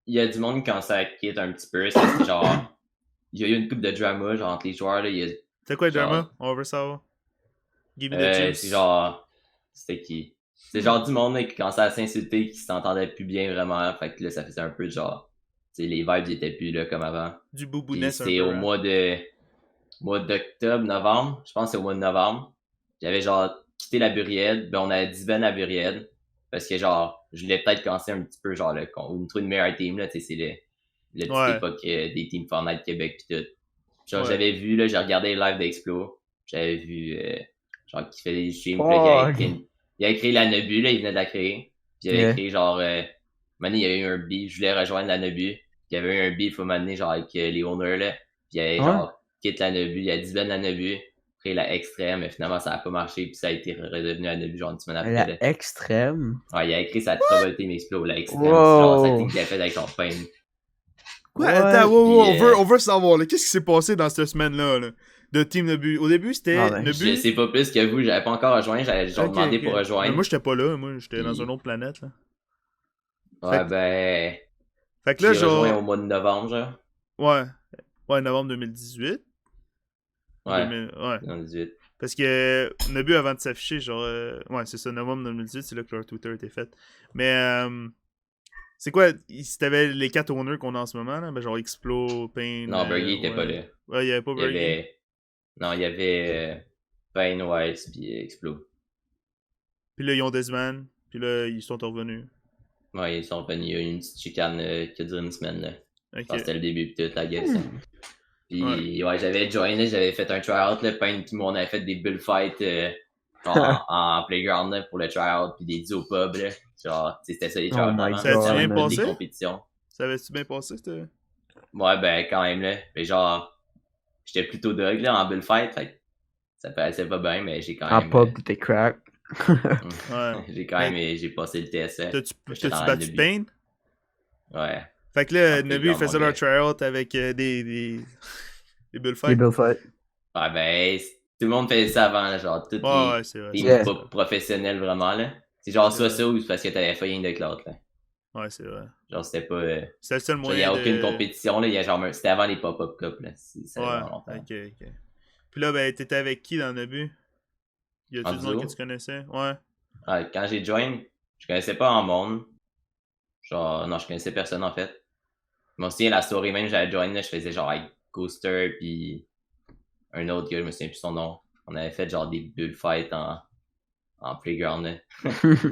Il y a du monde quand ça quitte un petit peu. C'est genre. Il y a eu une couple de drama genre, entre les joueurs. Là, il y a, C'est quoi le genre- drama? On veut savoir. Give me the juice. c'est genre. C'était qui C'est genre du monde là, qui commençait à s'insulter, qui s'entendait plus bien vraiment. Fait que là, ça faisait un peu genre. Tu sais, les vibes ils étaient plus là comme avant. Du Puis boubouness un c'est peu. au hein. mois d'octobre, novembre. Je pense que c'est au mois de novembre. J'avais genre quitté la Buried. Ben, on avait disband la Buried. Parce que genre, je voulais peut-être commencer un petit peu genre une trouver une meilleure team là. Tu sais, c'est le petite Ouais. époque des teams Fortnite Québec pis tout. Genre, Ouais. j'avais vu, là, j'ai regardé les lives d'Explo. J'avais vu, genre, qui fait des streams. Oh, Puis là, ok. il a créé la Nebu, là, il venait de la créer. Puis il avait Yeah. créé genre, Mané, il y avait eu un beef, je voulais rejoindre la Nebu. Puis il y avait eu un beef au Mané, genre, avec les owners, là. Puis il avait, Ouais. genre, quitte la Nebu, il a disband la Nebu, créé la Extrême, mais finalement, ça a pas marché, puis ça a été redevenu la Nebu, genre, une semaine après, là. La extrême. Ouais, il a écrit sa Trouble Team Explo, la Extrême. Wow. C'est genre, sa team qu'il a fait avec son pain. Quoi? Ouais. Attends, Puis, on veut savoir, là. Qu'est-ce qui s'est passé dans cette semaine-là, là? de Team Nebu. Au début, c'était Nebu. Je sais pas plus que vous, j'avais pas encore rejoint, j'avais demandé pour rejoindre. Mais moi, j'étais pas là, moi, j'étais dans une autre planète, là. Ouais, fait que là, j'ai rejoint au mois de novembre, genre. Ouais, novembre 2018. Ouais, 2018. Parce que Nebu, avant de s'afficher, genre... ouais, c'est ça, novembre 2018, c'est là que leur Twitter a été fait. Mais... c'est quoi, si t'avais les 4 owners qu'on a en ce moment, là? Ben genre Explo, Pain... Non, Bergy était pas là. Ouais, il y avait pas Bergy. Non, il y avait Pain, Wise, puis Explo. Puis là, ils ont Desman, puis là, ils sont revenus. Ouais, ils sont revenus. Il y a eu une petite chicane qui a duré une semaine, là. Okay. Je pense que c'était le début, pis tout, I guess. Puis, ouais, j'avais join, j'avais fait un try-out, là, Pain, pis moi, on avait fait des bullfights en playground, là, pour le try-out, pis des duos pub, là. Genre, c'était ça, les try-outs avant. Ça a-tu bien passé? Des compétitions. Ça avait-tu bien passé, c'était? Ouais, ben, quand même, là. Mais genre, j'étais plutôt dog, là, en bullfight, fait ça paraissait pas bien, mais j'ai quand même... En pub, t'es crack. Ouais. J'ai quand même, j'ai passé le TSE. T'as-tu battu Pain? Ouais. Fait que là, Nebu, il faisait leur try-out avec des bullfights. Des bullfights. Ouais, ben, tout le monde faisait ça avant, là, genre, tous les pas professionnels, vraiment, là. C'est genre soit ça ou c'est parce que t'avais fait une de l'autre, là. Ouais, c'est vrai. Genre, c'était pas... C'était le seul moyen. Il y a aucune compétition, là. Il y a genre... C'était avant les pop-up cup, là. Ça ouais, longtemps. Ok. Puis là, ben, t'étais avec qui dans Nebu? Y a-tu du monde que tu connaissais? Ouais. Quand j'ai join, je connaissais pas en monde. Genre, non, je connaissais personne, en fait. Je me souviens, la soirée même, j'avais join, là, je faisais genre avec Ghoster, puis un autre gars, je me souviens plus son nom. On avait fait genre des bullfights en playground, là.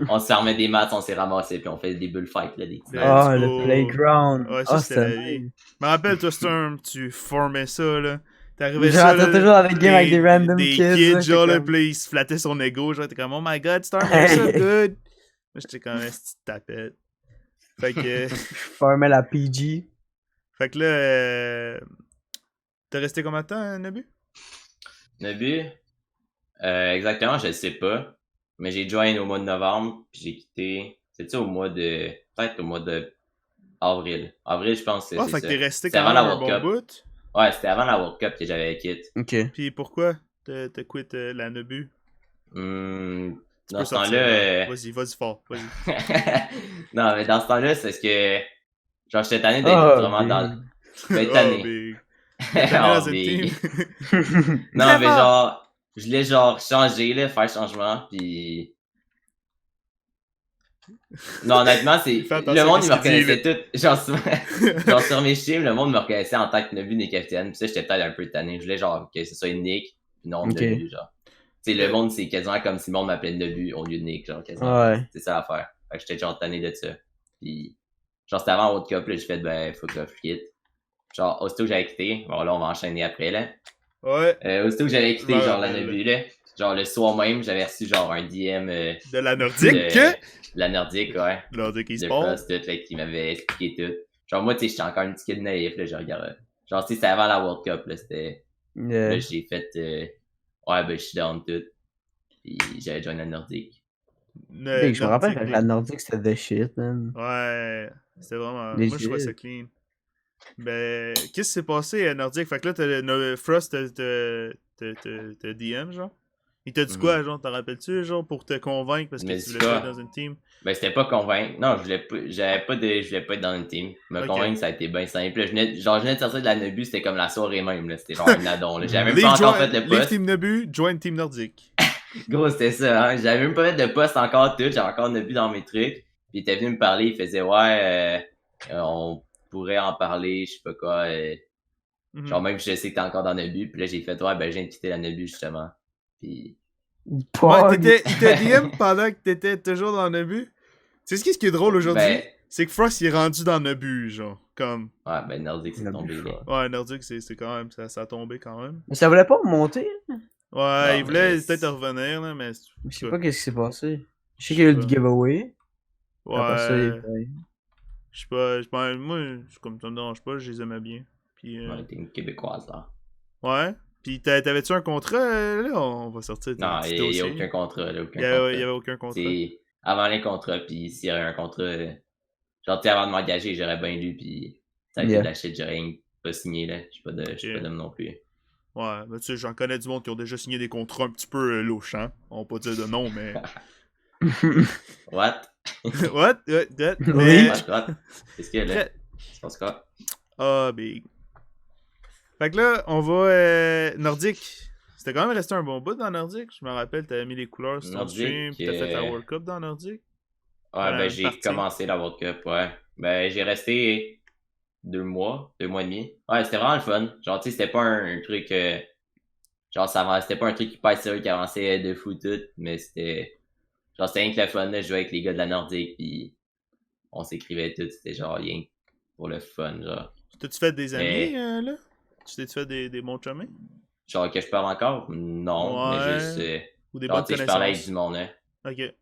On se fermait des matchs, on s'est ramassés, puis on fait des bullfights, là, des petits le playground. Ouais, ça, c'était la vie. Je me rappelle, toi, Storm, tu formais ça, là. T'arrivais ça, là, toujours avec des random kids, genre, là, puis il se flattait son ego, genre, t'es comme, oh my god, Storm, you're so good. Moi, j'étais comme un petit tapette. Fait que... Je formais la PG. Fait que là, t'es resté combien de temps, Nebu? Nebu? Exactement, je sais pas. Mais j'ai join au mois de novembre, puis j'ai quitté, c'est-tu au mois de... Peut-être au mois de avril. Avril, je pense que c'est ça. Fait que t'es resté quand même un bon bout. Ouais, c'était avant la World Cup que j'avais quitté. Ok. Puis pourquoi t'as quitté la Nebu? Dans ce temps-là... Vas-y fort, vas-y. Non, mais dans ce temps-là, c'est parce que... Genre, j'étais tanné d'être vraiment dans... J'étais tanné. Non, mais genre... Je voulais genre changer, là, faire changement, pis... Non, honnêtement, c'est... Le monde, il me reconnaissait tout. Genre sur mes streams, le monde me reconnaissait en tant que Nebu des capitaines. Pis ça, j'étais peut-être un peu tanné. Je voulais genre que ce soit Nick, pis non Nebu, genre. Tu sais, le monde, c'est quasiment comme si le monde m'appelait Nebu au lieu de Nick, genre, quasiment. Ouais. C'est ça l'affaire. Fait que j'étais genre tanné de ça. Pis... Genre, c'était avant World Cup, là, j'ai fait, ben, faut que je quitte. Genre, aussitôt que j'avais quitté, bon, là, on va enchaîner après, là. Ouais. Aussitôt que j'avais quitté, genre, la Nebu, là. Genre, le soir même, j'avais reçu, genre, un DM... de la Nordique? De la Nordique, ouais. Nordique e-sport. De Frost, tout, là, qui m'avait expliqué tout. Genre, moi, tu sais, j'étais encore un petit kid naïf, là, je regardais. Genre, tu sais, c'était avant la World Cup, là, c'était... Là, j'ai fait... ouais, ben, je suis down tout. Puis j'avais joint la Nordique. Je me rappelle que la Nordique, c'était the shit, man. Ouais, c'était vraiment... Moi, je trouvais ça clean. Ben, qu'est-ce qui s'est passé à Nordique? Fait que là, Frost te DM, genre? Il t'a dit quoi, genre? T'en rappelles-tu, genre, pour te convaincre parce que tu voulais pas être dans une team? Ben, c'était pas convaincre. Non, je voulais pas être dans une team. Me convaincre, ça a été bien simple. Je venais de sortir de la Nebu, c'était comme la soirée même, là. C'était genre un addon, là. J'avais même pas encore fait le poste. Leave Team Nebu, join Team Nordique. Gros, c'était ça, hein. J'avais même pas fait de poste encore tout. J'avais encore Nebu dans mes trucs. Puis il était venu me parler, il faisait, ouais, on pourrait en parler, je sais pas quoi. Genre, même je sais que t'es encore dans Nebu. Puis là, j'ai fait, ouais, ben, je viens de quitter la Nebu, justement. Puis... Ouais, il t'a DM pendant que t'étais toujours dans Nebu? Tu sais ce qui est drôle aujourd'hui? Ben, c'est que Frost, il est rendu dans Nebu, genre, comme... Ouais, ben, Nordique, c'est tombé, là. Ouais, Nordique, c'est quand même... Ça a tombé, quand même. Mais ça voulait pas monter? Ouais, il voulait peut-être revenir, là, mais... Je sais pas qu'est-ce qui s'est passé. Je sais qu'il y a eu le giveaway. Ouais. Je sais pas, moi, comme ça me dérange pas, je les aimais bien. Puis, ouais, t'es une Québécoise, là. Ouais. Puis t'avais-tu un contrat, là? On va sortir de non, il n'y a aucun contrat, là. Il y avait aucun contrat. C'est avant les contrats, puis s'il y avait un contrat... Genre, tu sais, avant de m'engager, j'aurais bien lu, puis ça a été de la shit, j'aurais pas signé, là. Je suis pas de non plus. Ouais, mais tu sais, j'en connais du monde qui ont déjà signé des contrats un petit peu louches, hein. On va pas dire de nom, mais... What? What? Oui. What? Qu'est-ce qu'il y a là? Tu penses quoi? Ah, big. Fait que là, on va... Nordique. C'était quand même resté un bon bout dans Nordique. Je me rappelle, t'avais mis les couleurs sur ton stream, pis t'as fait la World Cup dans Nordique. Ouais, ben j'ai commencé la World Cup, ouais. Ben j'ai resté 2 mois et demi. Ouais, c'était vraiment le fun. Genre, tu sais, c'était pas un truc... genre, c'était pas un truc hyper sérieux qui avançait de fou tout, mais c'était... Genre, c'était rien que le fun, là. Je jouais avec les gars de la Nordique, pis on s'écrivait tout. C'était genre rien pour le fun, genre. T'as-tu fait des amis, là? Tu t'es-tu fait des bons chumés? Genre que je parle encore? Non, mais juste... Ou des genre, bonnes tu sais, je parlais avec du monde, hein. Ok.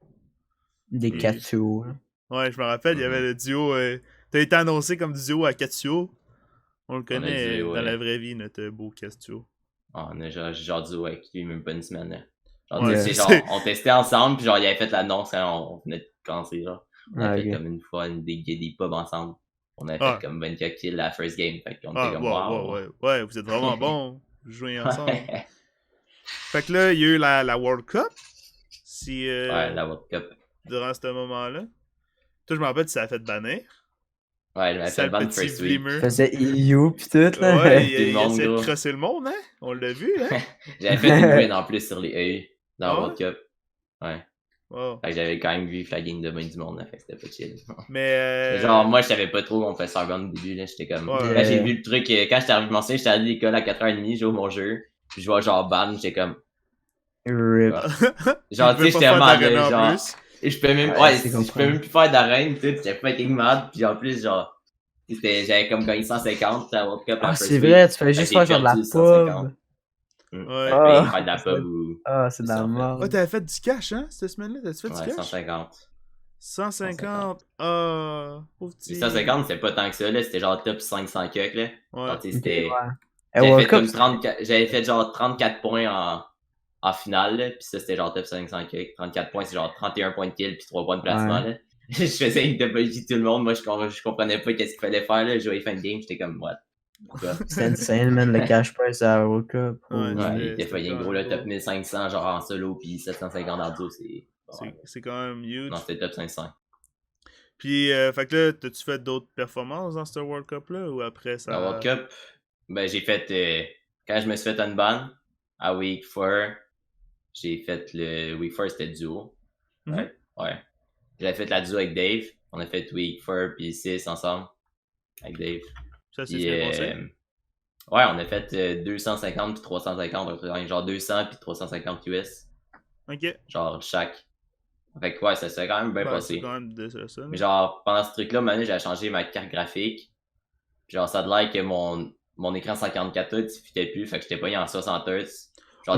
Des Katsuo. Ouais, je me rappelle, il y avait le duo... T'as été annoncé comme duo à Katsuo. On le connaît duo, dans la vraie vie, notre beau Katsuo. On a genre duo avec lui, même pas une semaine, là. Genre, Ouais, tu sais, genre, on testait ensemble, pis genre, il avait fait l'annonce quand on venait de commencer, genre. On a fait comme une fois des pubs ensemble. On a fait comme 24 kills la first game. Fait qu'on était comme wow. Ouais, vous êtes vraiment bons. Vous jouez ensemble. Fait que là, il y a eu la World Cup. Ouais, la World Cup. Durant ce moment-là. Toi, je me rappelle, ça a fait bannir. Ouais, je m'avais fait ban first week. Il faisait EU pis tout, là. Ouais, il a essayé de crosser le monde, hein. On l'a vu, hein. J'avais fait une win en plus sur les EU dans la World Cup. Ouais. Wow. Fait que j'avais quand même vu flagging de main du monde, là, fait que c'était pas chill. Mais genre, moi, je savais pas trop qu'on fait Sargon au début, là. J'étais comme. Là, j'ai vu le truc, quand j'étais arrivé mentionné, j'étais allé à l'école à 4h30, jouer mon jeu. Puis je vois genre ban, j'étais comme. RIP. Genre, tu sais, j'étais mal, genre. Et je peux même, je peux même plus faire d'arène, tu sais, j'étais fucking mad. Puis en plus, genre, j'avais comme gagné 150 à la World Cup. Ah, c'est vrai, tu fallais juste faire genre de la pub. Ouais. Faire de la pub ou. Ah, c'est de la merde. Ouais, t'avais fait du cash, hein, cette semaine-là? T'as-tu fait du cash? 150. 150. Ah, pauvre petit. 150, c'était pas tant que ça, là. C'était genre top 500 cucks, là. Ouais. Genre, c'était. Ouais. J'avais fait genre 34 points en finale, là. Pis ça, c'était genre top 500 cucks. 34 points, c'est genre 31 points de kill, pis 3 points de placement, là. Je faisais une double tout le monde. Moi, je comprenais pas qu'est-ce qu'il fallait faire, là. Je jouais fin de game, j'étais comme, what? C'est insane, man, le cash price à la World Cup. Ouais, il était fucking gros, là, top 1500, genre en solo, pis 750 en duo, c'est quand même huge. Non, c'était top 500. Puis, fait que là, t'as-tu fait d'autres performances dans cette World Cup-là, ou après ça? La World Cup, ben, j'ai fait, quand je me suis fait unban, à Week 4, j'ai fait le Week 4, c'était duo. Ouais. J'avais fait la duo avec Dave. On a fait Week 4 puis 6 ensemble. Avec Dave. Ça, c'est bien passé? Ouais, on a fait 250 puis 350. Genre 200 puis 350 US. Ok. Genre chaque. Fait que ouais, ça s'est quand même bien passé. C'est quand même de ça. Mais genre, pendant ce truc-là, maintenant, j'ai changé ma carte graphique. Puis genre, ça a l'air que mon écran 144 Hz, il fitait plus. Fait que j'étais pogné en 60 Hz. Genre,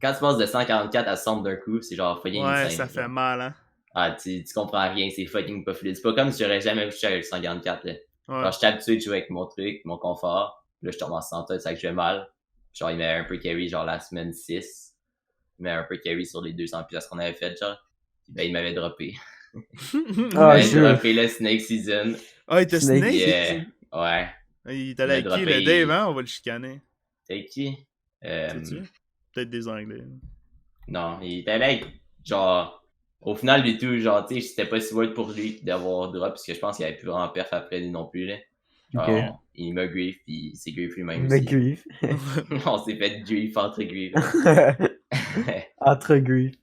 quand tu passes de 144 à 60 d'un coup, c'est genre fucking insane. Ouais, ça fait mal, hein. Ah, tu comprends rien, c'est fucking pas fluide. C'est pas comme si j'aurais jamais couché avec le 144, là. Ouais. Genre, j'étais habitué de jouer avec mon truc, mon confort. Là, je tombe en 60 Hz, ça que je vais mal. Genre, il met un peu carry, genre, la semaine 6. Il met un peu carry sur les 200 pièces qu'on avait fait, genre. Puis ben, il m'avait droppé. Il m'avait droppé le Snake Season. Ah, il était Snake? Yeah. Ouais. Il était avec qui, le Dave, hein? On va le chicaner. T'es qui? Sais-tu? Peut-être des Anglais. Non, il était avec, genre... Au final du tout, genre, tu sais, c'était pas si worth pour lui d'avoir drop, parce que je pense qu'il avait plus vraiment perf après lui non plus, là. Genre, il m'a grief, pis il s'est grief lui-même aussi. Grief. On s'est fait grief entre grief. Entre grief.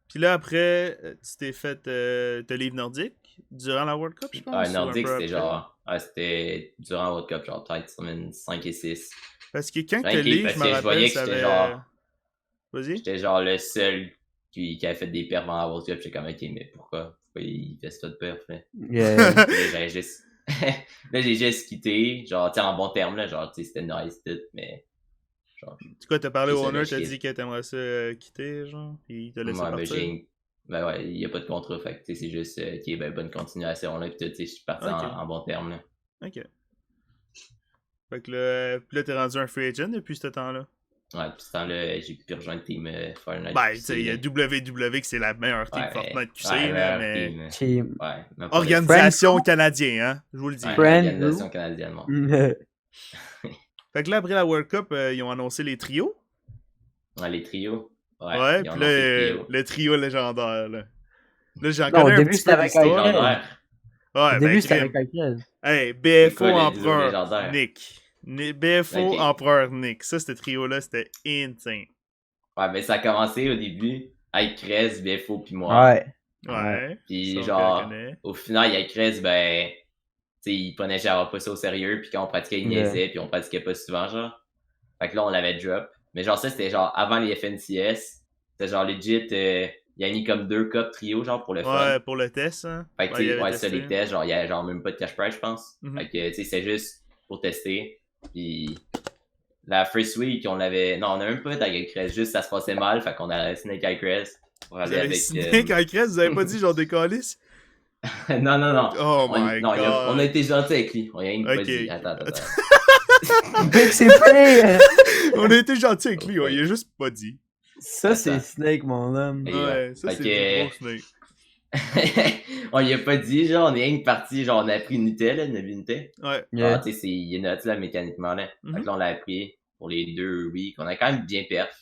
Puis là, après, tu t'es fait te livre nordique durant la World Cup, je pense? Ouais, nordique, c'était genre... Ouais, c'était durant la World Cup, genre, peut-être semaine 5 et 6. Parce que quand tu livre, je me rappelle, ça avait... Genre... Vas-y. J'étais genre le seul qui avait fait des perfs dans la World Cup. J'étais comme, ok, mais pourquoi il fait ça de perf, là? Yeah. Là, j'ai juste quitté, genre, tu sais, en bon terme, là, genre, tu sais, c'était nice, tout, mais... Genre, tu quoi, t'as parlé au owner, t'as dit que t'aimerais ça quitter, genre, pis il t'a laissé partir? Ben ouais, il y a pas de contrat, fait que, tu sais, c'est juste, ok, ben, bonne continuation, là, pis tout, tu sais, je suis parti en bon terme, là. Ok. Fait que là, t'es rendu un free agent depuis ce temps-là? Ouais, depuis ce temps-là, j'ai pu rejoindre Team Fortnite. Ben, tu sais, il y a WWE que c'est la meilleure team Fortnite QC, là, mais... Team. Ouais. Organisation canadienne, hein, je vous le dis. Ouais, organisation canadienne, moi. Fait que là, après la World Cup, ils ont annoncé les trios. Ouais, les trios. Ouais, ils ont puis là, annoncé le trio légendaire, là. Là, j'en Non, au connais un début, petit c'était peu avec d'histoire. légendaire. Ouais, Au début, c'était crème. avec Alcrez. Hey, C'est BFO quoi le duo Empereur légendaire? Nick. BFO Ok. Empereur Nick. Ça, ce trio-là, c'était insane. Ouais, ben ça a commencé au début avec Krez, BFO pis moi. Ouais. Ouais. Puis ça, on genre, le connaît. au final, il y a Krez, ben, tu sais, il prenait genre pas ça au sérieux, puis quand on pratiquait, il niaisait, puis on pratiquait pas souvent, genre. Fait que là, on l'avait drop. Mais genre, ça, c'était genre avant les FNCS. C'était genre legit, il a mis comme 2 cups trio, genre, pour le fun. Ouais, pour le test, hein. Fait que, Ouais, tu il sais, avait ouais, ça, testé. les tests, genre, il y avait genre même pas de cash prize, je pense. Mhm. Fait que, tu sais, c'est juste pour tester. Puis, la first week, on l'avait. Non, on a même pas avec Krez, juste ça se passait mal, fait qu'on a Snake avec Krez. Pour Vous aller avez avec. Snake en crèche, vous avez pas dit genre des calices? non. Oh my Non, god. on a été gentils avec lui. On a rien Ok. pas dit. Attends. Big, c'est pire! On a été gentils avec lui, il a juste pas dit. Ça, c'est Attends. Snake, mon homme. Et Ouais, ça Fait c'est que- du gros Snake. On y a pas dit, genre, on est rien que parti, genre, on a pris une unité, là, une unité. Ouais. Yeah. Tu sais, il est notre, là, mécaniquement, là. Fait que là, on l'a appris pour les 2 weeks. On a quand même bien perf.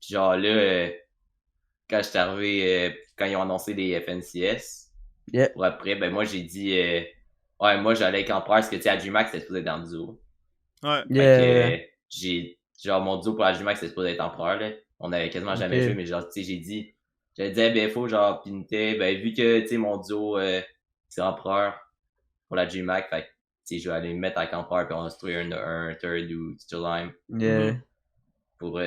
Puis genre, là, quand je suis arrivé, quand ils ont annoncé les FNCS, Yeah. pour après, ben, moi, j'ai dit, ouais, moi, j'allais avec Empereur, parce que, tu sais, à G-Max, c'était supposé être dans le duo. Ouais. Yeah. Fait que, genre, mon duo pour la G-Max, c'était supposé être Empereur, là. On avait quasiment jamais Ok. joué, mais genre, tu sais, j'avais dit à BFO, genre, pis unité, ben, vu que, tu sais, mon duo, c'est Empereur pour la G-Max, fait que, tu sais, je vais aller me mettre avec Empereur, puis on va se trouver un third ou Teacher Lime Yeah. pour, tu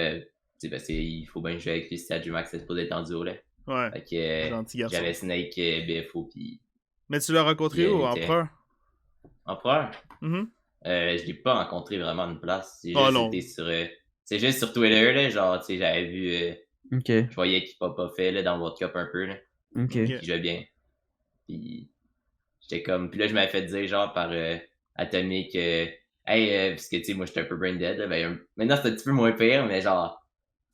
sais, parce qu'il faut bien jouer avec lui, si la G-Max, c'est supposé être en duo, là. Ouais. Fait que, Gentil garçon. j'avais Snake, BFO, pis Mais tu l'as rencontré Yeah, où, il était- Empereur? Empereur. Mhm. Je l'ai pas rencontré vraiment une place. C'est Oh juste non. été sur, c'est juste sur Twitter, là, genre, tu sais, j'avais vu, Ok. je voyais qu'il pas fait, là, dans le World Cup un peu, là, Ok. Ok. qu'il jouait bien. Puis, j'étais comme, puis là, je m'avais fait dire, genre, par Atomic, hey, parce que, tu sais, moi, j'étais un peu brain dead, là, ben, maintenant, c'est un petit peu moins pire, mais genre,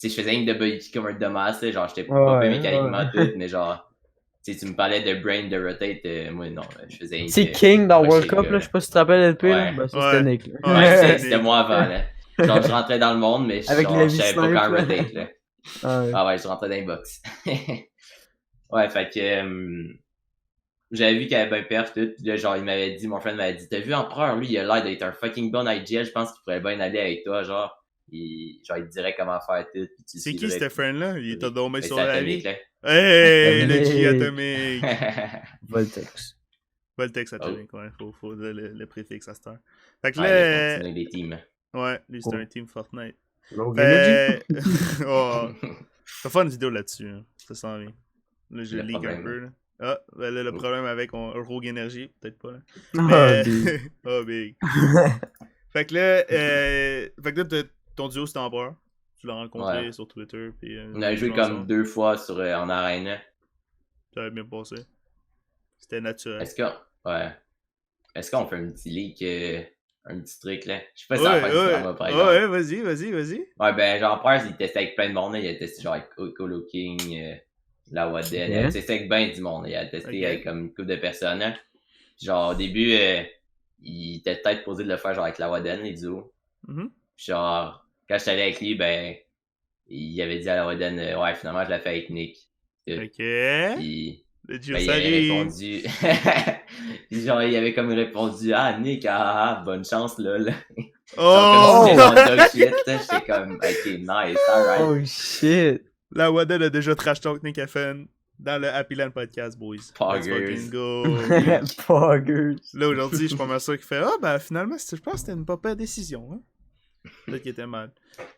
tu sais, je faisais une double kick comme un Domas, là, genre, j'étais pas Ouais, mécaniquement ouais. tout, mais genre, tu sais, tu me parlais de brain, de rotate, moi, non, je faisais rien C'est que- King dans Ouais, World chez Cup, le là, gars. je sais pas si tu te rappelles LP, là. Ouais. Ben, ça, Ouais. c'était Nick, là. Ouais, Ouais, c'est c'était Nick. moi avant, là. Genre, je rentrais dans le monde, mais Avec genre, la je savais pas vie quand snipe, rotate, là. Ouais. Ah ouais, je rentrais dans les box. Ouais, fait que, j'avais vu qu'il avait bien perf tout, pis là, genre, mon friend m'avait dit, t'as vu Empereur, lui, il a l'air d'être un fucking bon IGL, je pense qu'il pourrait bien aller avec toi, genre, genre, il te dirait comment faire tout, pis tu C'est qui suivrais, ce puis- friend-là? Il t'a dormi Mais sur c'est la Atomic, vie. là. Hey, le Atomic. G atomique. Voltex. Voltex atomique, ouais. Faut le préfixe à cette heure. Fait que Ouais, il là, continue des teams. ouais, lui c'est Cool. un team Fortnite. Rogue Fait... Energy. oh, faut faire une vidéo là-dessus, hein. Ça sent bien. Là, je Le leak un problème. peu, là. Ah, ben là, le problème avec Rogue Energy, peut-être pas, là. Ah, Mais... big. oh, big. Fait que là, ton duo, c'était Empereur. Tu l'as rencontré Ouais. sur Twitter, puis... On a joué comme 2 fois sur, en arena. Ça avait bien passé. C'était naturel. Est-ce qu'on fait un petit leak, un petit truc, là? Je sais pas si Ouais, ça va faire ouais, du drama, par exemple. ouais, vas-y. Ouais, ben, genre, Pers, il testait avec plein de monde, là. Il a testé, genre, avec Colo King, la Waden. Il a testé avec ben du monde. Il a testé Ok. avec, comme, une couple de personnes, là. Puis, genre, au début, il était peut-être posé de le faire, genre, avec la Waden, les duos. Mhm. Puis, genre, quand j'étais allé avec lui, ben, il avait dit à la Waden, ouais, finalement, je l'ai fait avec Nick. Ok. Puis, Le ben, Juice il avait arrive. répondu. Puis, genre, il avait comme répondu, ah, Nick, bonne chance, là. Oh! Genre, comme si c'était genre dog shit, là, j'étais comme, ok, nice, alright. Oh shit. La Waden a déjà trash talk Nick FN dans le Happy Land Podcast, boys. Let's Poggers. fucking go. Poggers. Là, aujourd'hui, je suis pas mal sûr qu'il fait ah, ben finalement, je pense que c'était une pas pire décision. Hein? Peut-être qu'il était mal.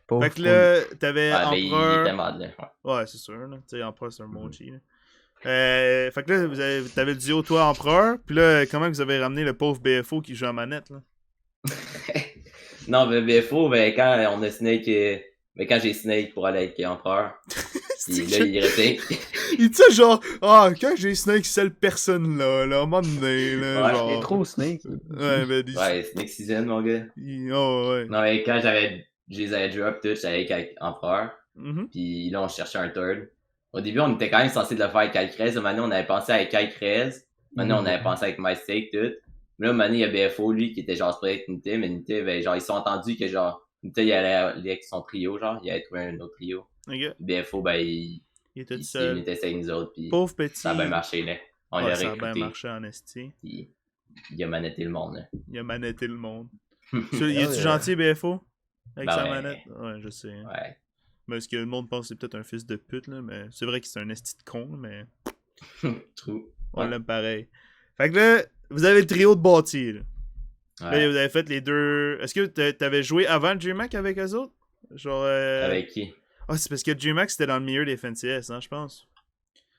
Pauvre Fait que là, t'avais Ah, ben, il Empereur. était mad, là. Ouais. Ouais, c'est sûr. Là. Tu sais, Empereur, c'est un bon G. Là. Fait que là, t'avais le duo, toi, Empereur. Puis là, comment vous avez ramené le pauvre BFO qui joue à manette, là? Non, ben, BFO, ben, quand on a Snake, ben, quand j'ai Snake pour aller avec Empereur, pis là, il restait. Il dit ça genre, ah, quand j'ai Snake, cette personne-là, là, à un moment donné, là, Ouais, genre. Il est trop Snake. Ouais, ben, Ouais, Snake Season, mon gars. Oh, ouais. Non, mais quand je les avais drop tout, j'étais avec Empereur, Mhm. pis là, on cherchait un third. Au début, on était quand même censé le faire avec Alcrez, maintenant, on avait pensé avec Alcrez, maintenant, on avait pensé avec MyStake, tout. Mais là, Mané, il y a BFO, lui, qui était genre supposé être Nita, mais Nita, ben, genre, ils se sont entendus que genre, Nita, il allait aller avec son trio, genre, il allait trouver un autre trio. Ok. BFO, ben, il était tout s'est seul. unité avec nous autres, puis Pauvre petit. ça a bien marché, là. On l'a ça a recruté. bien marché en esti. Puis il a manetté le monde, là. Il a manetté le monde. Il est-tu gentil, BFO? Avec Ben sa ouais. manette? Ouais, je sais. Ouais. Mais ce que le monde pense, c'est peut-être un fils de pute, là, mais c'est vrai que c'est un esti de con, mais True. on Ouais. l'aime pareil. Fait que là, vous avez le trio de bâti, là. Ouais. Là, vous avez fait les deux... Est-ce que t'avais joué avant DreamHack avec eux autres? Genre... Avec qui? Ah, c'est parce que DreamHack, c'était dans le milieu des FNCS, hein, je pense.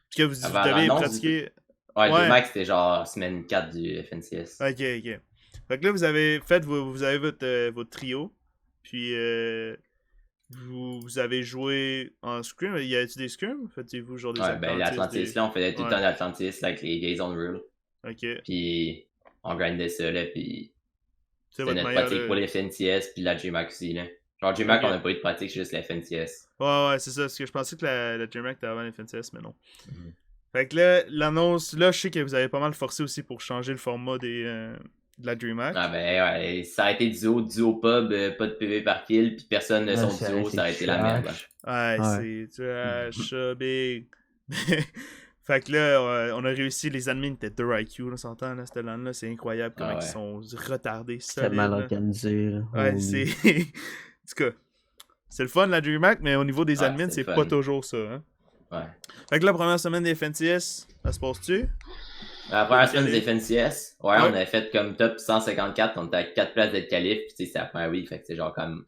Parce que vous Avant avez l'annonce pratiqué... Ouais, Ouais. le max, c'était genre semaine 4 du FNCS. Ok. Fait que là, vous avez fait... Vous avez votre trio. Puis... Vous avez joué en scrim. Y a-tu des scrims? Faites-vous genre des Ouais, ben l'Atlantis, là, on faisait tout le temps l'Atlantis avec les Gays on Rule. Ok. Puis on grindait ça, là, puis C'est c'était votre notre meilleur... pratique pour les FNCS, puis la GMAC aussi, là. Genre GMAC, Ok. on n'a pas eu de pratique, juste la FNCS. Ouais, c'est ça. Parce que je pensais que la DreamHack était avant les FNCS, mais non. Mhm. Fait que là, l'annonce... Là, je sais que vous avez pas mal forcé aussi pour changer le format de la DreamHack. Ah ben ouais, ça a été duo pub, pas de PV par kill, puis personne ne son duo, ça a été la merde. Ouais, c'est trash, big. Fait que là, on a réussi, les admins étaient 2 IQ, là, on s'entend, là, cette LAN-là, c'est incroyable comment ils sont retardés. C'est mal organisé, là. Ouais, c'est... en tout cas, c'est le fun, la DreamHack, mais au niveau des admins, c'est pas toujours ça, hein. Ouais. Fait que la première semaine des FNCS, ça se passe-tu? La première semaine des FNCS, ouais, on avait fait comme top 154, on était à 4 places d'être qualif, puis c'était la première week, fait que c'est genre comme...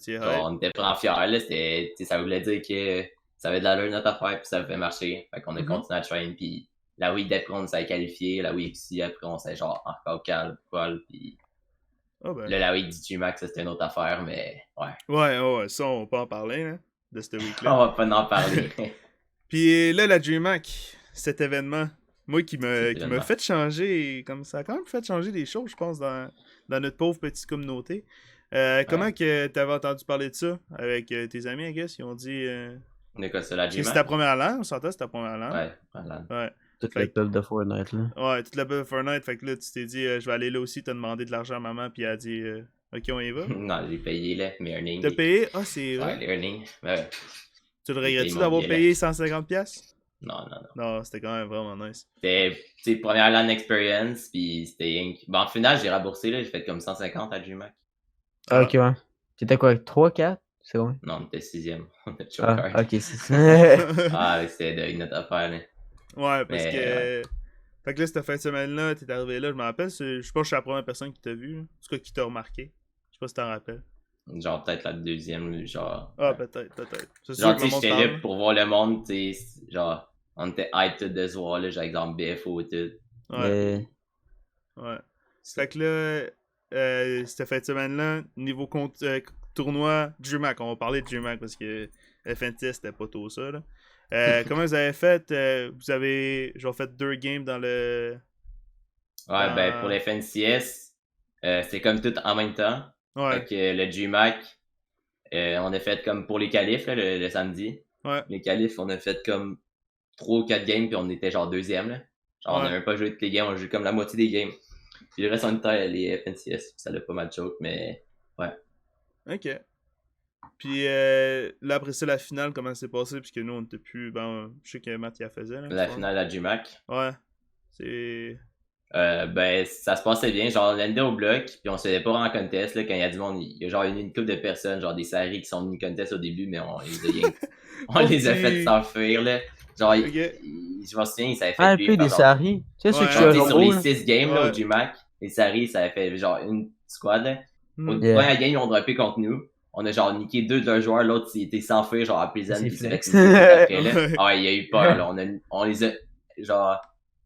Genre, on était vraiment fiers, là, c'était... ça voulait dire que ça avait de l'allure notre affaire, puis ça avait marché, fait qu'on a continué à train, puis la week d'après, on s'est qualifié, la week aussi, après, on s'est genre encore calme, puis... Ben. Là, la week du GMAX, ça c'était une autre affaire, mais ouais. Ouais, ça, on peut en parler, là, de cette week-là. On va pas en parler. Puis là, la DreamHack, cet événement, moi qui m'a fait changer, comme ça a quand même fait changer des choses, je pense, dans notre pauvre petite communauté. Comment que t'avais entendu parler de ça avec tes amis, I guess? Ils ont dit... De quoi, c'est la GMAC? C'est ta première LAN, on s'entend, c'est ta première LAN. Ouais, voilà. Ouais. Toute la pub de Fortnite, là. Ouais, toute la pub de Fortnite, fait que là, tu t'es dit, je vais aller là aussi, t'as demandé de l'argent à maman, puis elle a dit, ok, on y va. Non, j'ai payé, là, mes earnings. T'as payé? Ah, c'est vrai. Ouais, les earnings, ouais. Tu le regrettes-tu d'avoir payé 150$? Non. Non, c'était quand même vraiment nice. C'était première LAN experience, puis c'était... Bon, en final, j'ai remboursé, là, j'ai fait comme 150 à GMAC. Ah, ok, ouais. T'étais quoi, 3, 4? C'est vrai? Non, on était 6e. On était Ah, ok, c'est ça. Ah, c'était une autre affaire, là. Ouais, parce que... Fait que là, cette fin de semaine-là, t'es arrivé là, je me rappelle, je pense que je suis la première personne qui t'a vu, en tout cas qui t'a remarqué. Je sais pas si t'en rappelles. Genre peut-être la deuxième, genre... Ah, peut-être. Genre, tu sais, j'étais là pour voir le monde, tu sais, genre, on était hype tout de se voir, là, genre, exemple, BFO et tout. Ouais. Fait que là, cette fin de semaine-là, niveau tournoi DreamHack, on va parler de DreamHack parce que FNTS c'était pas tôt ça, là. Comment vous avez fait? Vous avez genre fait 2 games dans le... Ouais, ben pour les FNCS, c'est comme tout en même temps. Ouais. Fait que le GMAC, on a fait comme pour les qualifs là, le samedi. Ouais. Les qualifs, on a fait comme 3 ou 4 games, puis on était genre deuxième. Là. Genre on n'a même pas joué toutes les games, on a joué comme la moitié des games. Puis le reste, on était les FNCS, ça l'a pas mal choke, mais ouais. Ok. Puis là, après ça, la finale, comment c'est passé? Puisque nous, on était plus... Ben, je sais que Matt y a faisait. Là, la finale à GMAC. Ouais. C'est... Ben, ça se passait bien. Genre, on endait au bloc, puis on se faisait pas en contest. Là, quand il y a du monde, il y a genre une couple de personnes, genre des saris qui sont venus contest au début, mais on les a fait s'enfuir. Là. Genre, je m'en souviens, ça avait fait... Un peu des saris. Tu sais, ceux qui jouent sur les 6 games là, au GMAC, les saris, ça avait fait genre une squad. Là. Au premier game, ils ont droppé contre nous. On a genre niqué 2 de leurs joueurs, l'autre il était sans feu, genre à Pleasant, puis il s'est fait après là. Ah ouais, il a eu peur, là. On les a, genre,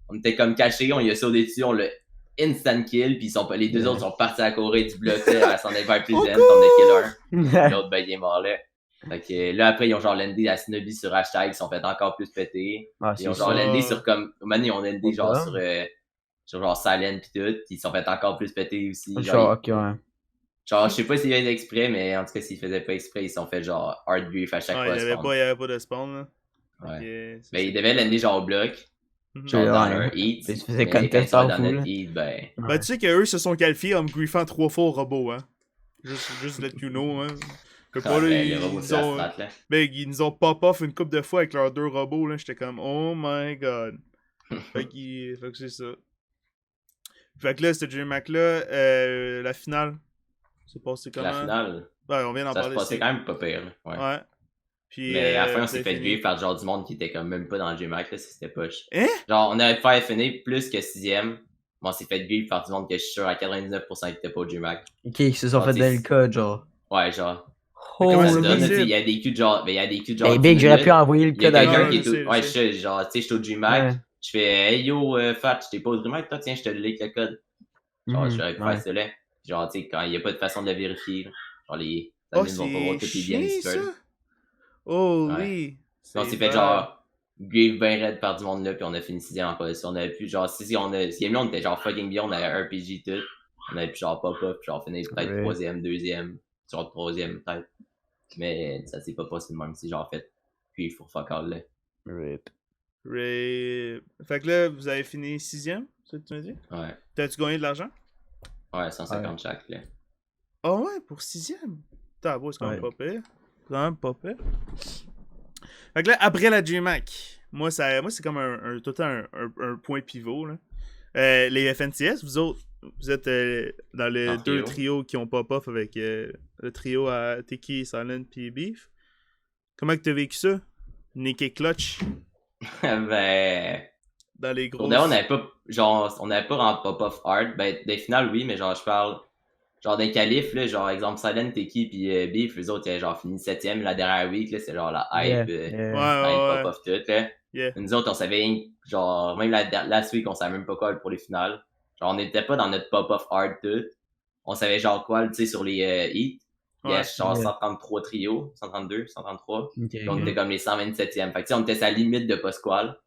on était comme cachés, on y a sauté dessus, on l'a instant kill, puis les 2 autres sont partis à courir du bloc, là, s'en est vers Pleasant, on a kill un. L'autre, ben, il est mort là. Fait que là, après, ils ont genre landé à Snobby sur hashtag, ils sont fait encore plus péter. Ils ont genre landé sur comme, maintenant, ils ont landé genre sur genre Silent pis tout, ils sont fait encore plus péter aussi. Genre, ok, ouais. Genre, je sais pas s'ils faisaient exprès, mais en tout cas, s'ils faisaient pas exprès, ils se sont fait genre hard brief à chaque fois. Il y avait pas de spawn, là. Ouais. Mais ils devaient lander genre au bloc. genre dans Ouais. leur heat. Ils se faisaient Mais quand contest ils sont par dans fou, notre là. heat, ben. Ben, tu sais qu'eux se sont qualifiés en me griefant 3 fois au robot, hein. Juste let you know, hein. Que pas, là, Les robots, c'est la ont... strat, là. Ben, ils nous ont pop-off une couple de fois avec leurs 2 robots, là. J'étais comme, oh my god. Fait que c'est ça. Fait que là, ce J-Mac-là, la finale, c'est passé comment? La finale, Ouais, on vient d'en ça se parler passait ici. quand même pas pire, là. Ouais. Ouais. Puis, Mais à la fin, on vous s'est avez fait fini. griller par genre du monde qui était comme même pas dans le J-Mac, là, c'était poche. Hein? Genre, on aurait pu faire FNA plus que 6ème, mais on s'est fait griller par du monde que je suis sûr à 99% qui était pas au J-Mac. Ok, ils se sont fait donner le code, genre. Ouais, genre. Mais comment Ça c'est se Oh, donne, possible? il y a des culs de genre, ben, il y a des culs de genre. Hey 10 Big, j'aurais minutes. pu envoyer le Il y a code à quelqu'un Ouais, qui est je sais, tout. Ouais, je je sais. sais, genre, tu sais, je suis au J-Mac, Ouais. je fais, hey yo, Fat, je t'ai pas au J-Mac, toi, tiens, je te leak le code. Genre, je vais faire ça là. Genre, tu sais, quand il y a pas de façon de le vérifier, là. Genre, les Oh, admins vont pas voir c'est toutes les DM chiant, Discord. ça? Oh, Ouais. oui. On s'est fait bad. genre grave bien raide par du monde là, puis on a fini 6ème en position. On avait pu genre, si on a, si on était genre fucking bien, on avait RPG tout. On avait pu genre pop-up, puis genre finir peut-être Ouais. 3ème, 2ème, genre 3ème peut-être. Mais ça s'est pas passé de même si genre fait. Puis il faut fuck all là. Rip. Fait que là, vous avez fini 6ème, c'est ce que tu m'as dit? Ouais. T'as-tu gagné de l'argent? Ouais, 150 chaque là. Ah ouais, pour 6ème? T'as beau, c'est quand même pas pire. C'est quand même pas pire. Fait que là, après la J-Mac, moi c'est comme tout le temps un point pivot, là. Les FNTS, vous autres, vous êtes dans les En deux trio. trios qui ont pop-off avec le trio à Tiki, Silent puis Beef. Comment que t'as vécu ça? Nick et Clutch Ben. dans les Pour gros. d'ailleurs, on n'avait pas en pop-off hard. Ben, des finales, oui, mais genre, je parle. Genre, des qualifs, là, genre, exemple, Silent, Teki, pis Beef, les autres, ils avaient genre fini 7ème la dernière week, là, c'est genre la hype, Ouais. pop-off tout, là. Yeah. Nous autres, on savait, genre, même last week, on savait même pas quoi pour les finales. Genre, on n'était pas dans notre pop-off hard tout. On savait genre quoi, tu sais, sur les heats. Il y a genre 133 trios, 132, 133. Puis on était comme les 127e. Fait que tu sais, on était sa limite de post-qual.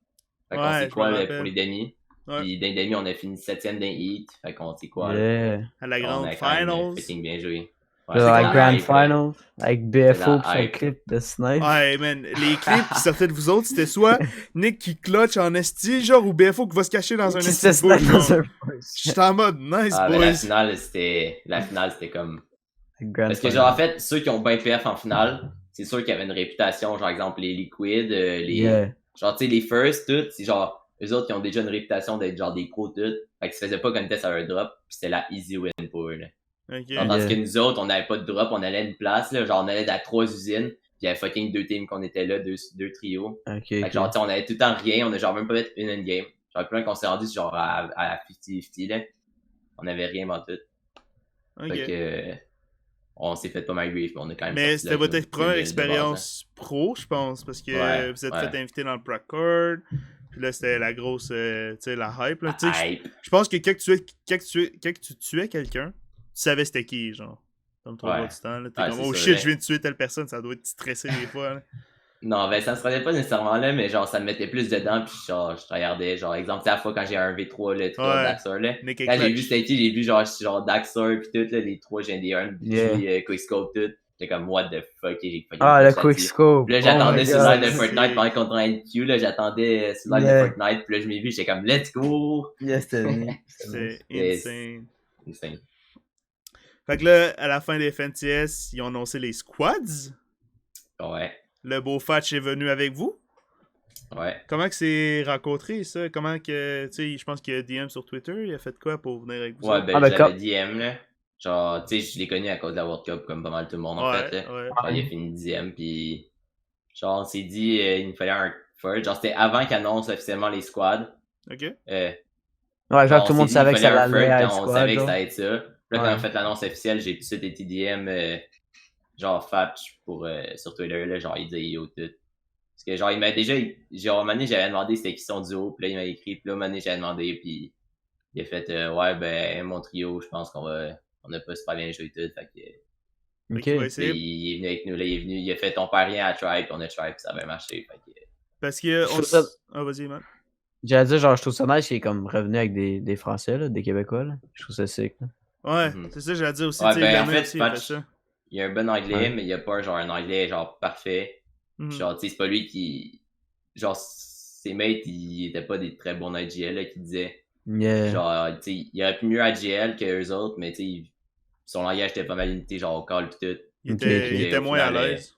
Fait qu'on sait quoi pour les demi. Puis dans les demi, on a fini 7e d'un heat. Fait qu'on sait quoi. À la grande finals. finals. Bien joué. Ouais, la Grand Final avec BFO pis son clip de snipe. Ouais, man, les clips qui sortaient de vous autres, c'était soit Nick qui clutch en esti, genre, ou BFO qui va se cacher dans un esti de bush. J'étais en mode, nice, boys. La finale, c'était comme... Parce que genre, en fait, ceux qui ont bien PF en finale, c'est sûr qu'ils avaient une réputation, genre, exemple, les Liquid, genre, tu sais, les First, toutes, c'est genre, eux autres, ils ont déjà une réputation d'être genre des pros toutes. Fait qu'ils se faisaient pas contest à leur drop, pis c'était la easy win pour eux, là. Tandis que nous autres, on n'avait pas de drop, on allait à une place, là, genre on allait à 3 usines, pis il y avait fucking 2 teams qu'on était là, 2 trios. Fait que genre, tu sais, on avait tout le temps rien, on a genre même pas fait une endgame. Genre, plein qu'on s'est rendu genre à 50-50, là. On avait rien en tout. Fait que, on s'est fait pas mal grief, mais on a quand même. Mais c'était votre première expérience pro, je pense, parce que vous êtes fait inviter dans le Procord. Puis là, c'était la grosse, tu sais, la hype, là. Je pense que quand tu tuais quelqu'un, tu savais c'était qui, genre. Comme 3 quarts du temps, là. T'es comme, oh shit, je viens de tuer telle personne, ça doit être stressé des fois, là. Non, ben ça se rendait pas nécessairement là, mais genre ça me mettait plus dedans, puis genre je regardais, genre exemple, la fois quand j'ai un V3, là, Daxor, là. Quand j'ai vu c'était qui, j'ai vu genre Daxor, pis tout, là, les 3, j'ai des 1, Quickscope, tout. J'étais comme, what the fuck, j'ai fucking. Ah, le Quickscope. Puis là, j'attendais sur l'air de Fortnite pendant contre un NQ, là, j'attendais sur l'air de Fortnite, puis là, je m'ai vu, j'étais comme, let's go! C'était insane. Fait que là, à la fin des FNTS, ils ont annoncé les squads. Ouais. Le beau Fatch est venu avec vous. Ouais. Comment que c'est rencontré, ça? Comment que, tu sais, je pense qu'il y a DM sur Twitter, il a fait quoi pour venir avec vous? Ouais, ben, j'avais DM, là. Genre, tu sais, je l'ai connu à cause de la World Cup, comme pas mal tout le monde, en fait, là. Genre, il a fini 10e, pis genre, on s'est dit, il nous fallait un first. Genre, c'était avant qu'il annonce officiellement les squads. Ok. Ouais, genre, tout le monde savait que ça allait être squad. On savait que ça allait être ça. Puis là, quand on a fait l'annonce officielle, j'ai tout de suite été DM, genre, Fatch, pour, sur Twitter, là, genre, il disait yo, tout. Parce que, genre, il m'a déjà, genre, à un moment donné, j'avais demandé c'était qui son duo, puis là, il m'a écrit, puis là, à un moment donné, j'avais demandé, puis il a fait, ouais, ben, mon trio, je pense qu'on a pas super bien joué tout, fait que. Ok. Il est venu avec nous, là, il a fait, on perd rien à Tribe, puis on a Tribe, puis ça avait marché, fait que. Parce que, ah, vas-y, man. J'allais dire, genre, je trouve ça nice qu'il est comme revenu avec des Français, là, des Québécois, là. Je trouve ça sick, là. Ouais, c'est ça, j'allais dire aussi. Ouais, ben, en fait, Patch, il a un bon anglais, mais il a pas genre un anglais genre parfait. Genre, tu sais, c'est pas lui qui. Genre, ses mates, ils étaient pas des très bons IGL, là, qui disaient. Yeah. Genre, tu sais, il aurait pu mieux IGL que eux autres, mais tu sais, son langage était pas mal limité, genre au call pis tout. Il était moins à l'aise.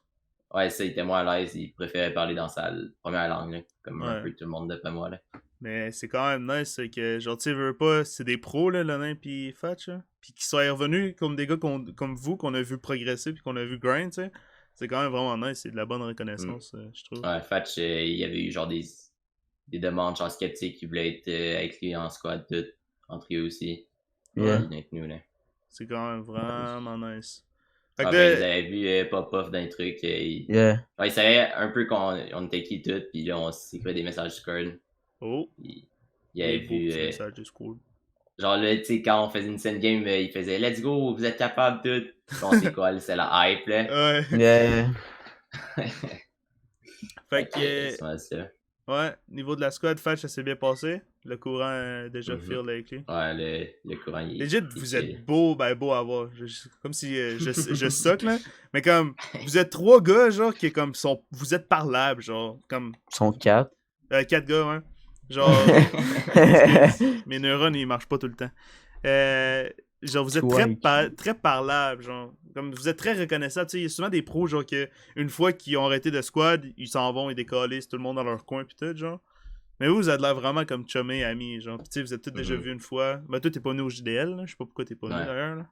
Ouais, ça, il était moins à l'aise. Il préférait parler dans sa première langue, là, comme un peu tout le monde d'après moi. Là. Mais c'est quand même nice que, genre, tu sais, veux pas, c'est des pros, là, Lonin pis Fatch, là. Pis qu'ils soient revenus comme des gars comme vous, qu'on a vu progresser pis qu'on a vu grind, tu sais. C'est quand même vraiment nice, c'est de la bonne reconnaissance, je trouve. Ouais, Fatch, il y avait eu genre des demandes, genre sceptiques, qui voulaient être avec lui en squad, tout, en trio aussi. Yeah. Avec nous, là. C'est quand même vraiment nice. Fait que ben, vous avez vu Pop-Off dans les trucs. Yeah. Ouais, il savait un peu qu'on était qui tout, pis là, on s'écrivait des messages Discord. Oh! Il avait vu. Message Discord. Genre là, tu sais, quand on faisait une scène game, il faisait Let's go, vous êtes capable tout. On sait quoi, c'est la hype, là. Ouais. Yeah. Fait que. C'est ça. Ouais, niveau de la squad, Fatch, ça s'est bien passé. Le courant a déjà feel avec lui. Ouais, le courant, il est. Legit, vous êtes beau à voir. Comme si je soque, là. Mais comme, vous êtes 3 gars, genre, qui est comme, vous êtes parlables, genre, comme. Ils sont 4. 4 gars, ouais. Genre, mes neurones, ils marchent pas tout le temps. Genre, vous êtes très parlable, genre. Comme, vous êtes très reconnaissable. Tu sais, il y a souvent des pros, genre, que une fois qu'ils ont arrêté de squad, ils s'en vont et décalissent tout le monde dans leur coin, pis tout, genre. Mais vous avez l'air vraiment comme chumé, amis, genre. Pis tu sais, vous êtes tous déjà vus une fois. Ben, toi, t'es pas venu au JDL, là. Je sais pas pourquoi t'es pas venu, d'ailleurs, là.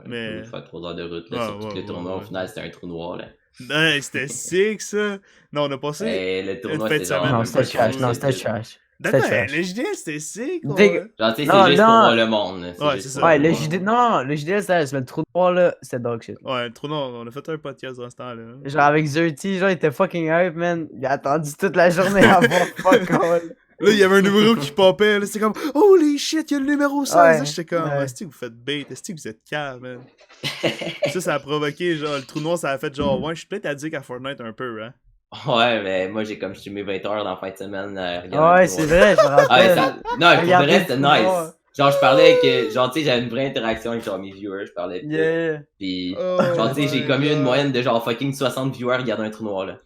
Mais. Faire 3 heures de route, là, sur tout le tournoi. Au final, c'était un trou noir, là. Ouais, c'était sick, ça. Non, on a passé. Le tournoi, c'était genre. Non, c'était trash. Non, c'était trash. D'accord, le JDL, c'était sick. Genre, tu sais, c'est juste pour voir le monde. Ouais, c'est ça. Ouais, le JDL, non, le JDL, c'était le trou noir, là, c'était dog shit. Ouais, le trou noir, on a fait un podcast dans ce temps-là. Genre, avec Zerty, genre, il était fucking hype, man. Il a attendu toute la journée à voir fuck all. Là, il y avait un numéro qui popait, là, c'était comme « Holy shit, il y a le numéro 16! Ouais, » J'étais comme « Est-ce que vous faites bait? Est-ce que vous êtes calme, man? » Ça a provoqué, genre, le trou noir, ça a fait genre « Ouais, je suis peut-être addict à Fortnite un peu, hein? » Ouais, mais moi, j'ai comme streamé 20 heures dans la fin de semaine. Ouais, c'est vrai, je me rappelle. Non, pour le reste, c'était nice. Genre, je parlais avec, genre, tu sais, j'avais une vraie interaction avec genre mes viewers, je parlais. Yeah. Pis, genre, tu sais, j'ai comme eu une moyenne de genre fucking 60 viewers regarder un trou noir, là.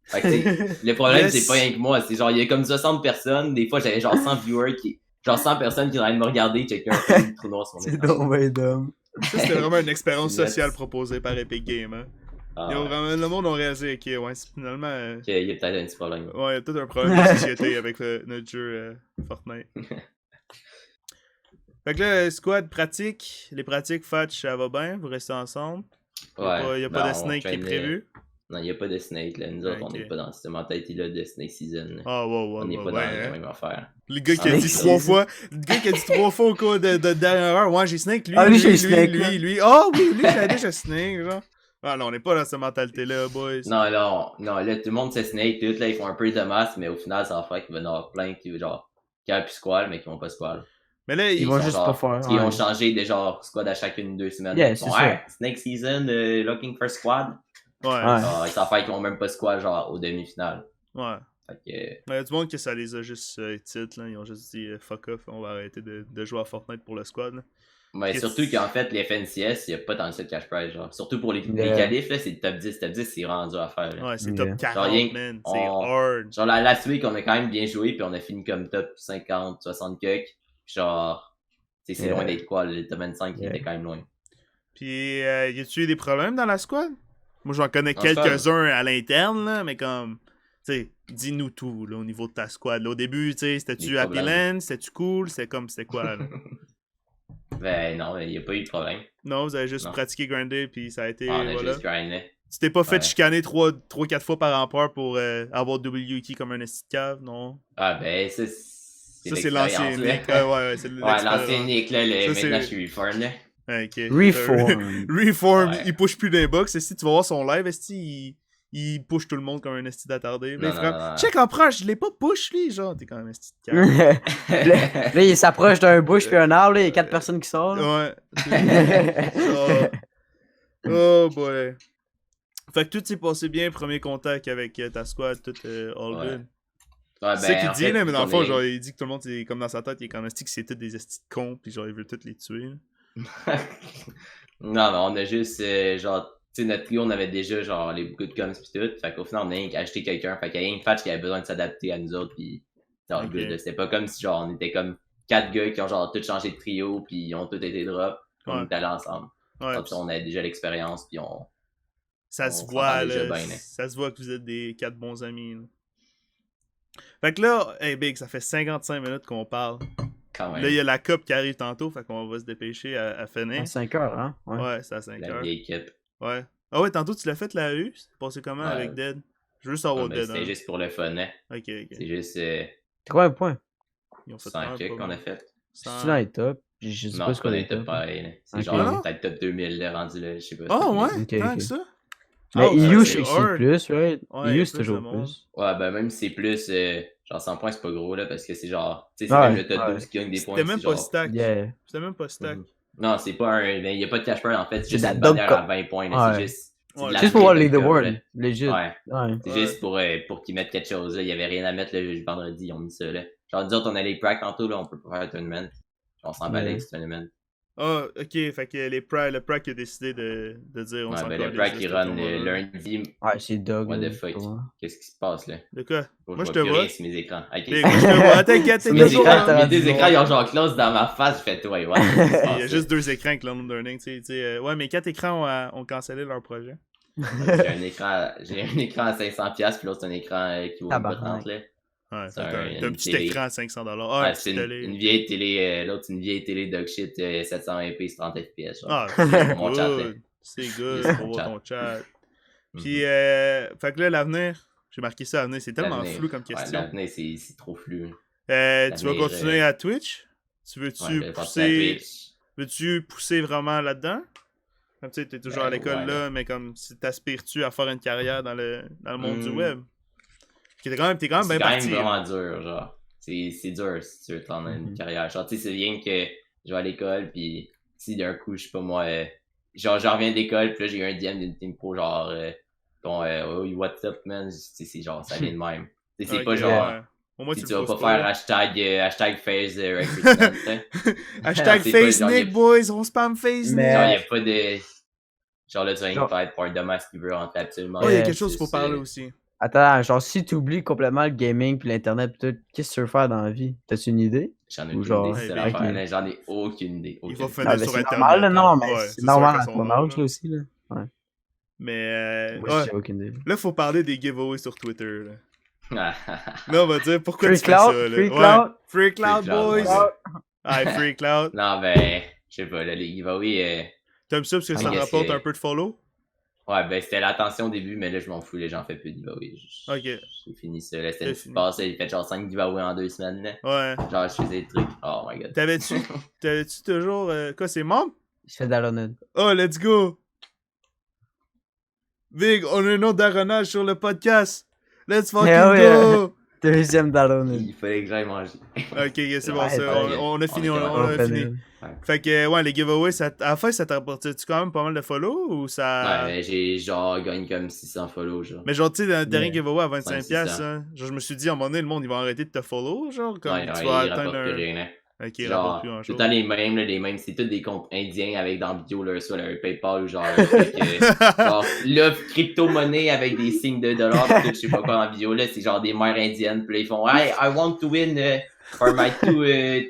Fait que, tu sais, le problème, c'est pas rien que moi, c'est genre, il y a comme 60 personnes, des fois, j'avais genre 100 viewers genre 100 personnes qui allaient me regarder, checker un trou noir sur mon écran. C'est donc dumb. Ça, c'était vraiment une expérience sociale proposée par Epic Games, hein. Le monde a réalisé que, ouais, finalement. Il y a peut-être un petit problème. Ouais, il y a peut-être un problème de société avec notre jeu Fortnite. Fait que là, squad pratique. Les pratiques, Fatch, ça va bien. Vous restez ensemble. Il n'y a pas de Snake qui est prévu. Non, il n'y a pas de Snake. Là. Nous autres, on n'est pas dans cette mentalité-là de Snake Season. Ah, ouais, on n'est pas dans la même affaire. Le gars qui a dit 3 fois. Le gars qui a dit 3 fois au cours de dernière heure. Ouais, j'ai Snake. Lui, lui. Ah, oui, lui, j'ai déjà Snake, genre. Ah non, on n'est pas dans cette mentalité-là, boys. Non, là, tout le monde sait Snake, tout, là, ils font un peu de masse, mais au final, ça va faire qu'il va y en avoir plein qui, genre, qui a plus squad, mais qui vont pas squad. Mais là, ils vont juste pas faire. Ils ont changé de genre squad à chacune 2 semaines. Yeah, c'est ça. Snake Season, looking for squad. Ouais. Ça va faire qu'ils vont même pas squad, genre, au demi-finale. Ouais. Fait que. Mais il y a du monde que ça les a juste titres, là. Ils ont juste dit fuck off, on va arrêter de jouer à Fortnite pour le squad, là. Mais surtout qu'en fait, les FNCS, il n'y a pas tant de cash prize, genre. Surtout pour les qualifs, là, c'est le top 10. Top 10, c'est rendu à faire, là. Ouais, c'est top 40, man. C'est hard. Genre, last week, on a quand même bien joué, puis on a fini comme top 50, 60 cuck. Genre, c'est loin d'être quoi, le top 25, il était quand même loin. Puis, y a-tu eu des problèmes dans la squad? Moi, j'en connais quelques-uns à l'interne, là, mais comme... Tu sais, dis-nous tout, là, au niveau de ta squad. Là, au début, tu sais, c'était-tu Happy Land? C'était-tu cool? C'était quoi, là? Ben non, il n'y a pas eu de problème. Non, vous avez juste pratiqué grinder, puis ça a été... on a juste grindé. Tu t'es pas fait chicaner 3-4 fois par empereur pour avoir WK comme un esti de cave, non? Ah ben, ça, c'est l'ancien Nick. Ouais, c'est l'ancien Nick, là, maintenant je suis Reform, là. Okay. Reform. Ouais. Il push plus d'inbox. Si tu vas voir son live, il push tout le monde comme un esti d'attardé. Mais frère, check en proche, je l'ai pas push lui, genre, t'es quand même un esti de cave. Là, il s'approche d'un bush puis un arbre, il y a 4 personnes qui sortent. Ouais. Oh boy. Fait que tout s'est passé bien, premier contact avec ta squad, tout all good. Ouais, c'est ce qu'il dit, là, mais dans le fond, genre, il dit que tout le monde, comme dans sa tête, il est comme esti que c'est tous des estis de cons, pis genre, il veut tous les tuer. Non, mais on a juste, genre, sais, notre trio, on avait déjà genre les good coms pis tout. Fait qu'au final, on a rien qu'acheté quelqu'un. Fait qu'il y a rien que Fatch qui avait besoin de s'adapter à nous autres pis genre Ok. good. Là. C'était pas comme si genre on était comme 4 gars qui ont genre tous changé de trio pis ils ont tous été drop. Ouais. On était allés ensemble. Ouais, Donc, on avait déjà l'expérience pis ça on se s'entend voit, déjà là. bien, là. Ça se voit que vous êtes des 4 bons amis. Là. Fait que là, hey Big, ça fait 55 minutes qu'on parle. quand même. Là, il y a la coupe qui arrive tantôt, fait qu'on va se dépêcher à finir. À 5 heures, hein? Ouais, c'est à 5 La heures. vieille équipe. Ouais. Ah ouais, tantôt tu l'as fait la rue? C'est passé comment Ouais. avec Dead? Je veux juste savoir Ben, Dead. c'était Hein. juste pour le fun, hein. Ok. C'est juste C'est combien de points? Ils ont fait 100 un kicks pas qu'on a mal. fait. C'est dans les top. Je sais Non, pas c'est ce pas qu'on dans est les top top. pareil. Là. C'est Ok. genre Ah non? peut-être top 2000 là, rendu là, je sais pas. Ah ouais? Ok, Tant ok. que ça? Mais Ah, EU, c'est je sais que c'est hard. plus, right? Ouais, y a EU, plus c'est de toujours monde. plus. Ouais, ben même si c'est plus, genre 100 points, c'est pas gros là, parce que c'est genre, tu sais, c'est Ouais, même le top ouais. 12 qui gagne des points. C'était même c'est pas genre... stack. Yeah. C'était même pas stack. Non, c'est pas un. Ben, y a pas de cash burn en fait, c'est C'est juste de la une bannière dog à 20 points, là. Ouais. C'est juste. C'est Ouais, de la Juste pour voir vraie le dog cup, là. leaderboard. Legit. Ouais. Ouais. C'est Ouais. juste pour qu'ils mettent quelque chose là. Il y avait rien à mettre le vendredi, ils ont mis ça là. Genre, dire, on allait prac tantôt là, on peut pas faire un tournament. On s'en balait Yeah. avec ce tournament. Ah, ok, fait que le Prac a décidé de dire on Ouais, s'en ben le calisse prac de il ce run tournoi-là. lundi. Ouais, c'est dog. What là, the fuck? ouais. Qu'est-ce qui se passe là? De quoi? Faut que Moi, je vois te plus vois. rien sur mes écrans. Ok. Big, moi, je te vois. T'inquiète, Sur t'es mes toujours écrans, là. t'as- Mes rendu deux écrans, ils ont genre close dans ma face. Je fais, ouais, what? Il y a juste 2 écrans avec Clone Learning, tu sais. Ouais, mais 4 écrans ont cancellé leur projet. J'ai un écran à 500$, puis l'autre, c'est un écran qui vaut même pas Tabarnak. 30$. Là. Ouais, C'est t'as un une petit télé. écran à 500$. Ah, Ouais, une c'est petite télé. une vieille télé, l'autre, c'est une vieille télé dog shit 720p, c'est 30 FPS. Genre. Ah, Pour c'est mon chat, là. good. C'est good Juste pour mon voir chat. ton chat. Mhm. Puis, fait que là, l'avenir, j'ai marqué ça, l'avenir, c'est tellement L'avenir. flou comme Ouais, question. l'avenir, c'est trop flou. Tu vas l'avenir, continuer à Twitch? Tu Ouais, veux-tu je vais continuer à pousser... Twitch. Veux-tu pousser vraiment là-dedans? Comme tu sais, t'es toujours Ben, à l'école ouais, là, mais comme si t'aspires-tu à faire une carrière dans le monde du web? Parce que t'es quand même C'est bien quand même parti. vraiment dur, genre. C'est dur si tu veux te rendre à une carrière. Genre, tu sais, c'est bien que je vais à l'école, puis si d'un coup, je sais pas moi, genre, je reviens d'école, puis là, j'ai eu un DM d'une team pro, genre, oh, what's up, man? C'est genre, ça vient de même. Tu sais, c'est Ok, pas genre, ouais. Au moins, si tu tu le vas pas poses faire là. hashtag phase recruitment, t'sais. Hashtag c'est pas face genre, Nick, boys, on spam face Mais- Genre, Nick. y a pas de. Genre, là, tu vas rien Genre- faire pour demain ce qu'il veut rentrer absolument. Oh, il y a Yeah, quelque chose qu'il faut C'est- parler aussi. Attends, genre, si tu oublies complètement le gaming puis l'internet pis tout, qu'est-ce que tu veux faire dans la vie? T'as-tu une idée? J'en ai Ou aucune genre- idée, c'est Hey, l'affaire, ok. là. J'en ai aucune idée. Il aucune va idée. finir Ah, ben, sur c'est Internet. normal, là, non, mais Ouais, c'est sûr normal qu'à à son ton âge, âge, là, aussi, là. Ouais. Mais, Moi, ouais. j'ai aucune idée. Là, faut parler des giveaways sur Twitter. Là, Ah, là on va dire pourquoi Free tu fais ça. cloud, Là. free Ouais. cloud. Free Cloud, Free cloud, boys. ouais. Ah, Free Cloud. non, ben, je sais pas, là, les giveaways, T'aimes ça parce que I ça guess rapporte que- un peu de follow? ouais, ben, c'était l'attention au début, mais là, je m'en fous, les gens font plus de giveaways. Ok. J'ai fini ça, là. C'était C'est une fini. petite passe, là, j'ai fait genre 5 giveaways en 2 semaines, là. Ouais. Genre, je faisais des trucs. Oh my god. T'avais-tu toujours. Quoi, c'est membre? Je fais d'Aloned. Oh, let's go! Big, on a un autre d'arronnage sur le podcast. Let's fucking ouais. go! Deuxième d'Aloned. Il fallait que j'aille manger. Ok, c'est bon, Ouais, ça. ok. On a fini, On était on a fini. Ouais. Fait que, ouais, les giveaways, à la fin, ça t'a rapporté-tu quand même pas mal de follow ou ça. Ouais, j'ai genre gagné comme 600 follow, genre. Mais genre, tu sais, dans le dernier Yeah. giveaway à 25$, 500. hein, genre, je me suis dit, à un moment donné, le monde, ils vont arrêter de te follow, genre, comme Ouais, tu ouais, vas il atteindre rapporte un. plus rien, là. Ok, il rapporte Genre, plus tout grand-chose. le temps les mêmes, c'est tous des comptes indiens avec dans le bio, là, soit un PayPal ou genre un truc, genre, là, crypto-monnaie avec des signes de dollars, pis tout, je sais pas quoi en bio, là, c'est genre des mères indiennes, pis là, ils font, hey, I want to win for my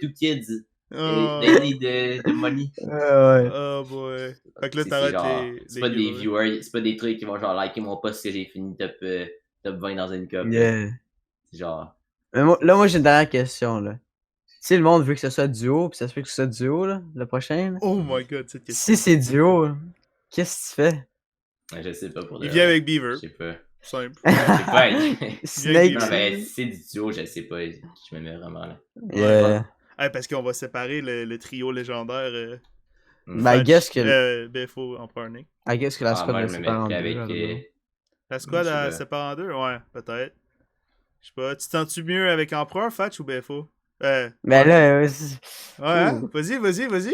two kids, Oh, they need the money. Ouais. oh boy. Fait que là, C'est t'arrêtes genre, les. c'est pas des viewers, c'est pas des trucs qui vont genre liker mon post que j'ai fini top 20 dans une cup. Yeah. C'est genre, Mais moi, j'ai une dernière question, là. Si le monde veut que ce soit duo, pis ça se fait que ce soit duo, là, le prochain, là. Oh my god, cette question. Si c'est duo, là, qu'est-ce que tu fais? je sais pas pour de Il vient vrai. avec Beaver. Je sais pas. Simple. Je sais pas. Snake. Non, ben, si c'est du duo, je sais pas. Je me mets vraiment là. Yeah. Hey, parce qu'on va séparer le trio légendaire. Ben, I guess que, BFO en Nick. I guess que la Ah, squad moi, va je se me séparer en mettrais deux, avec. là, là. La squad Je sais elle pas. sépare en deux? Ouais, peut-être. Je sais pas. Tu te sens-tu mieux avec Empereur, Fatch ou BFO? Mais là, Ouais, hein? Vas-y.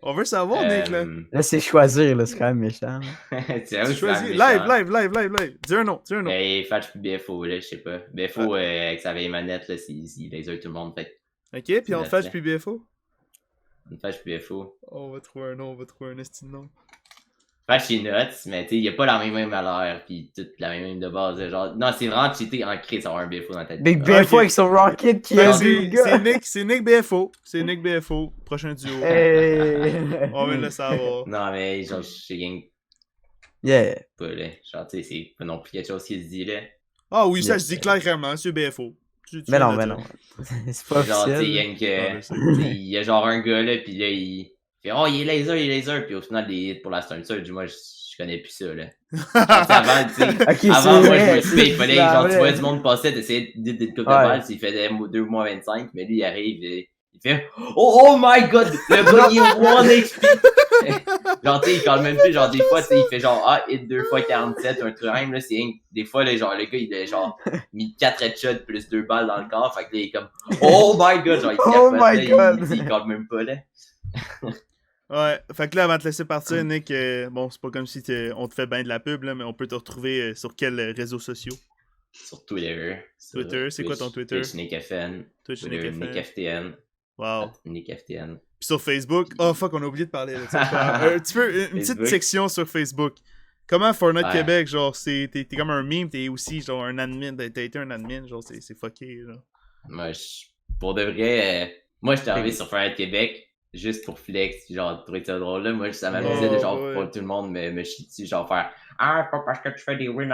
On veut savoir, Nick, là. là, c'est choisir, là, c'est quand même méchant. Là. Tu vois, Tu c'est choisis. méchant. Live. Dis un nom. Mais Fatch puis BFO, là, je sais pas. BFO, avec sa vieille manette, là, il laser tout le monde. Fait Ok, puis on C'est Fatch la- puis BFO? une Fatch puis BFO. On va trouver un nom, on va trouver un esti de nom. Crash est nuts, mais tu sais, il a pas la même valeur, pis toute la même de base. Genre, non, c'est vraiment cheaté en crise avoir un BFO dans ta tête. Big BFO avec son Rocket qui Ben, a deux gars. c'est Nick BFO. C'est Nick BFO. Prochain duo. Hey. On vient de le savoir. Non, mais genre, je sais rien Yeah. pas, là. Genre, tu sais, c'est pas non plus quelque chose qui se dit, là. Ah oui, ça se dit clairement, c'est BFO. Mais non. C'est pas Genre, tu sais, il y a officiel. il y a genre un gars, là, pis là, il fait, oh, il est laser, pis au final, des hits pour la Stone Surge, moi, je connais plus ça, là. Genre, avant, tu sais, Ok, avant, c'est moi, je vrai, me suis dit, il fallait, genre, tu vrai. vois du monde passer, t'essayais de coupe de balle, il faisait 2 mois 25, mais lui, il arrive, et il fait, oh my god, le gars, il est 1 HP! Genre, tu sais, il calme même plus, genre, des fois, tu sais, il fait genre, hit 2 fois 47, un truc même, là, c'est des fois, là, genre, le gars, il a, genre, mis 4 headshots plus 2 balles dans le corps, fait que là, il est comme, oh my god, genre, il Oh capote, my là, God. il calme même pas, là. Ouais, fait que là, avant de te laisser partir, Nick, bon, c'est pas comme si on te fait bien de la pub, là, mais on peut te retrouver sur quels réseaux sociaux? Sur Twitter. Twitter, c'est quoi ton Twitter? Twitch NickFN. Twitch Twitter NickFN. NickFTN. Wow. NickFTN. Puis sur Facebook, oh fuck, on a oublié de parler de ça. Un petit peu, une petite Facebook. section sur Facebook. Comment Fortnite Ouais. Québec, genre, t'es comme un meme, t'es aussi genre un admin, t'as été un admin, genre, c'est fucké, genre. Moi, pour de vrai, moi, j'étais arrivé sur Fortnite Québec juste pour flex, genre, trouver ça drôle, là. Moi, ça m'amusait de genre, ouais. pour tout le monde me chie dessus, genre, faire, ah, c'est pas parce que tu fais des wins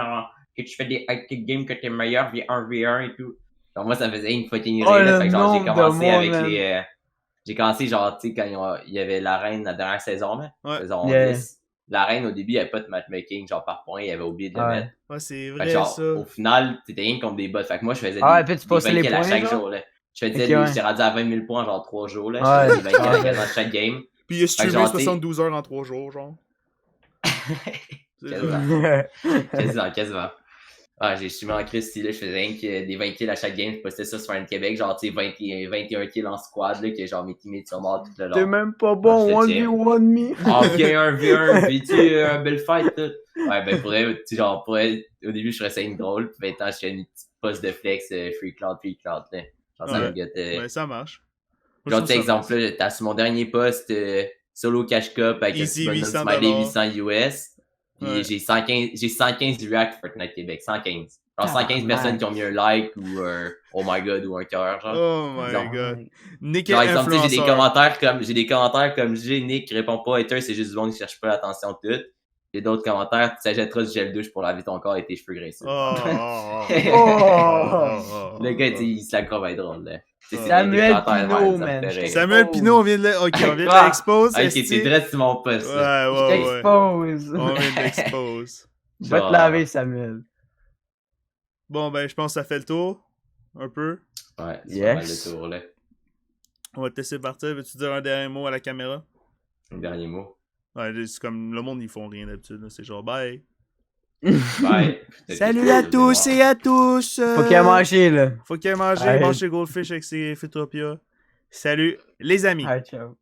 que tu fais des high-kick games que t'es meilleur via 1v1 et tout. Genre, moi, ça me faisait une fucking Oh, rire, là. le Fait que, genre, j'ai nombre de commencé mots, avec man. les, j'ai commencé, genre, tu sais, quand il y avait la reine la dernière saison, là. Ouais. Saison Yeah. 10. La reine, au début, il n'y avait pas de matchmaking, genre, par point, il avait oublié de le Ouais. mettre. Ouais, c'est Fait vrai, que genre, ça. au final, t'étais rien contre des bots. Fait que moi, je faisais Ah ouais, des, puis tu des passais 20 les kills à points, chaque genre? jour, là. Je faisais Ok, des, ouais. j'étais rendu à 20 000 points, genre 3 jours, là. Ouais. Je faisais des 20 kills Ouais. quasiment chaque game. Puis il a streamé genre, t'sais- 72 heures en 3 jours, genre. C'est ça. Quasiment. Ah, j'ai streamé en Christy, là. Je faisais rien que des 20 kills à chaque game. Je postais ça sur un Québec, genre, tu sais, 21 kills en squad, là, que genre mes teammates sont morts tout le T'es long. même pas bon, Ah, je te 1v1 me. Ah, viens un V1, vis-tu un bel fight, tout? Ouais, ben, tu sais, genre, au début, je ferais ça une drôle, puis maintenant, je fais une petite poste de flex, free cloud, là. Genre, ça Ouais. me gâte. Ouais, ça marche. Moi, Genre, je tu sais, trouve ça exemple, là, t'as sur mon dernier post, solo cash cup avec Easy, un petit 800 smiley 800 US, puis Ouais. j'ai 115 reacts Fortnite Québec, 115. Genre, 115 Tabarnak. personnes qui ont mis un like, ou un oh my god, ou un cœur, genre. Oh my Genre, god. Nick est Genre, exemple, tu sais, j'ai des influenceur. commentaires comme Nick répond pas, hater, c'est juste du monde qui cherche pas l'attention de tout. J'ai d'autres commentaires, tu s'achèteras du gel douche pour laver ton corps et tes cheveux graisseux. Oh, Le gars, tu sais, il se la croit être drôle, là. Tu sais, c'est Samuel des commentaires de Pinot, même, ça me man. fait rire. Samuel Pinot, on vient de Ah, l'expose. Ok, c'est direct sur mon post, là. Ouais, Je ouais, ouais. t'expose. On vient de l'expose. Va te Genre, laver, Samuel. Bon, ben, je pense que ça fait le tour. Un peu. Ouais, c'est Yes. pas mal le tour, là. On va te laisser partir. Veux-tu dire un dernier mot à la caméra? Un dernier mot. Ouais, c'est comme le monde, ils font rien d'habitude. Là. C'est genre bye. Bye. Salut à tous et à tous! Faut qu'il y ait mangé, là. Faut qu'il ait mangé. Bye. Manger Goldfish avec ses Futopia. Salut, les amis! Alright, ciao.